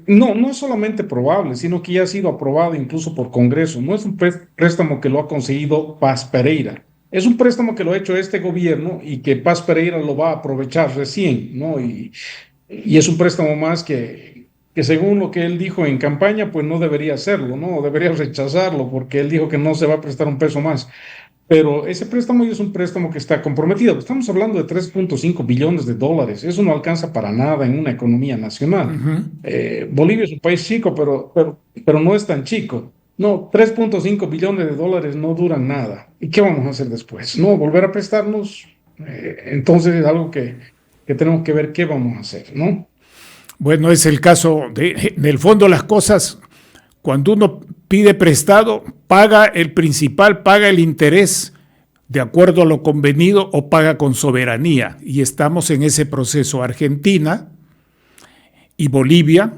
No es solamente probable, sino que ya ha sido aprobado incluso por Congreso. No es un préstamo que lo ha conseguido Paz Pereira. Es un préstamo que lo ha hecho este gobierno y que Paz Pereira lo va a aprovechar recién, ¿no? Y es un préstamo más que según lo que él dijo en campaña, pues no debería hacerlo, ¿no? Debería rechazarlo porque él dijo que no se va a prestar un peso más. Pero ese préstamo ya es un préstamo que está comprometido. Estamos hablando de 3.5 billones de dólares. Eso no alcanza para nada en una economía nacional. Bolivia es un país chico, pero no es tan chico. No, 3.5 billones de dólares no duran nada. ¿Y qué vamos a hacer después? No, volver a prestarnos. Entonces es algo que tenemos que ver qué vamos a hacer, ¿no? Bueno, es el caso en el fondo las cosas. Cuando uno pide prestado, paga el principal, paga el interés de acuerdo a lo convenido o paga con soberanía. Y estamos en ese proceso. Argentina y Bolivia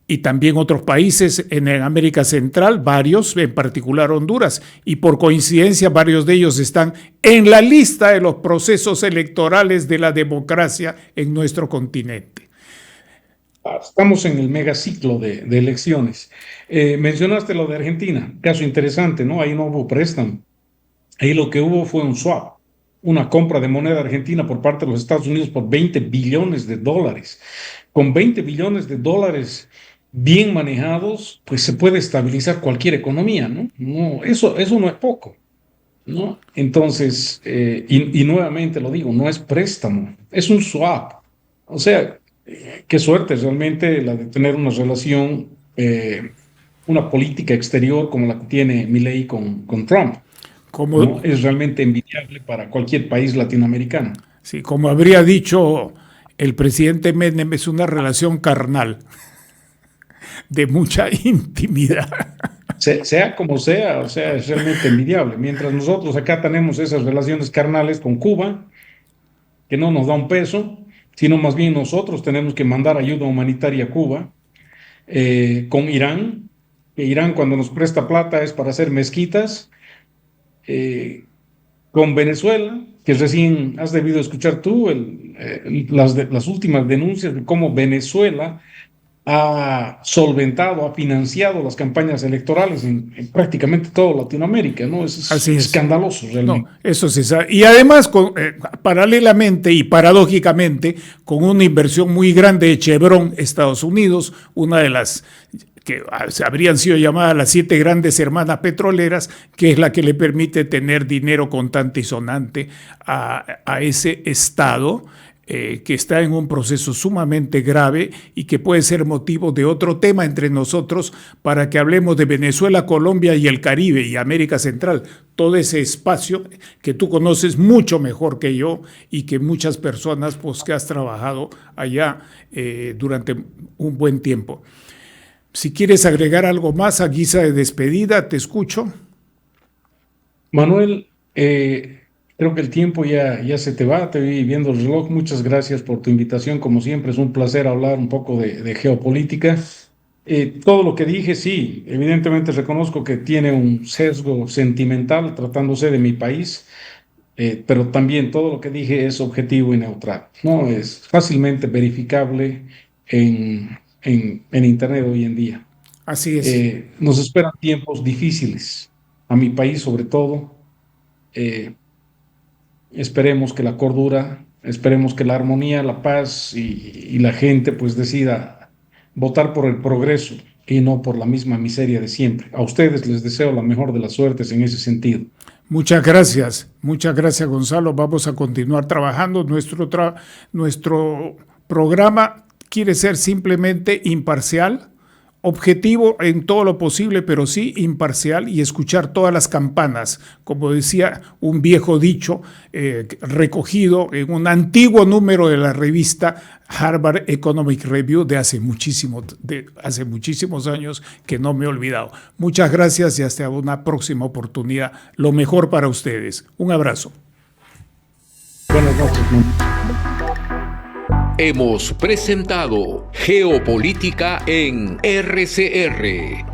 y también otros países en América Central, varios, en particular Honduras. Y por coincidencia varios de ellos están en la lista de los procesos electorales de la democracia en nuestro continente. Estamos en el megaciclo de elecciones. Mencionaste lo de Argentina, caso interesante, ¿no? Ahí no hubo préstamo. Ahí lo que hubo fue un swap, una compra de moneda argentina por parte de los Estados Unidos por 20 billones de dólares. Con 20 billones de dólares bien manejados, pues se puede estabilizar cualquier economía, ¿no? No, eso no es poco, ¿no? Entonces, y nuevamente lo digo, no es préstamo, es un swap. O sea, qué suerte realmente la de tener una relación, una política exterior como la que tiene Milei con Trump. ¿No? Es realmente envidiable para cualquier país latinoamericano. Sí, como habría dicho el presidente Menem, es una relación carnal, de mucha intimidad. Sea como sea, o sea, es realmente envidiable. Mientras nosotros acá tenemos esas relaciones carnales con Cuba, que no nos da un peso, sino más bien nosotros tenemos que mandar ayuda humanitaria a Cuba, con Irán, que Irán cuando nos presta plata es para hacer mezquitas, con Venezuela, que recién has debido escuchar tú las últimas denuncias de cómo Venezuela ha solventado, ha financiado las campañas electorales en prácticamente toda Latinoamérica, ¿no? Así es. Escandaloso realmente. No, eso se sabe. Y además, paralelamente y paradójicamente, con una inversión muy grande de Chevron, Estados Unidos, una de las que habrían sido llamadas las 7 grandes hermanas petroleras, que es la que le permite tener dinero contante y sonante a ese Estado, que está en un proceso sumamente grave y que puede ser motivo de otro tema entre nosotros para que hablemos de Venezuela, Colombia y el Caribe y América Central, todo ese espacio que tú conoces mucho mejor que yo y que muchas personas pues, que has trabajado allá durante un buen tiempo. Si quieres agregar algo más a guisa de despedida, te escucho. Manuel, creo que el tiempo ya se te va, te vi viendo el reloj. Muchas gracias por tu invitación. Como siempre, es un placer hablar un poco de geopolítica. Todo lo que dije, sí, evidentemente reconozco que tiene un sesgo sentimental tratándose de mi país, pero también todo lo que dije es objetivo y neutral, ¿no? Es fácilmente verificable en Internet hoy en día. Así es. Nos esperan tiempos difíciles, a mi país sobre todo. Esperemos que la cordura, esperemos que la armonía, la paz y la gente pues decida votar por el progreso y no por la misma miseria de siempre. A ustedes les deseo la mejor de las suertes en ese sentido. Muchas gracias Gonzalo. Vamos a continuar trabajando. Nuestro programa quiere ser simplemente imparcial, objetivo en todo lo posible, pero sí imparcial, y escuchar todas las campanas, como decía un viejo dicho recogido en un antiguo número de la revista Harvard Economic Review de hace muchísimos años, que no me he olvidado. Muchas gracias y hasta una próxima oportunidad. Lo mejor para ustedes. Un abrazo. Buenas noches. Hemos presentado Geopolítica en RCR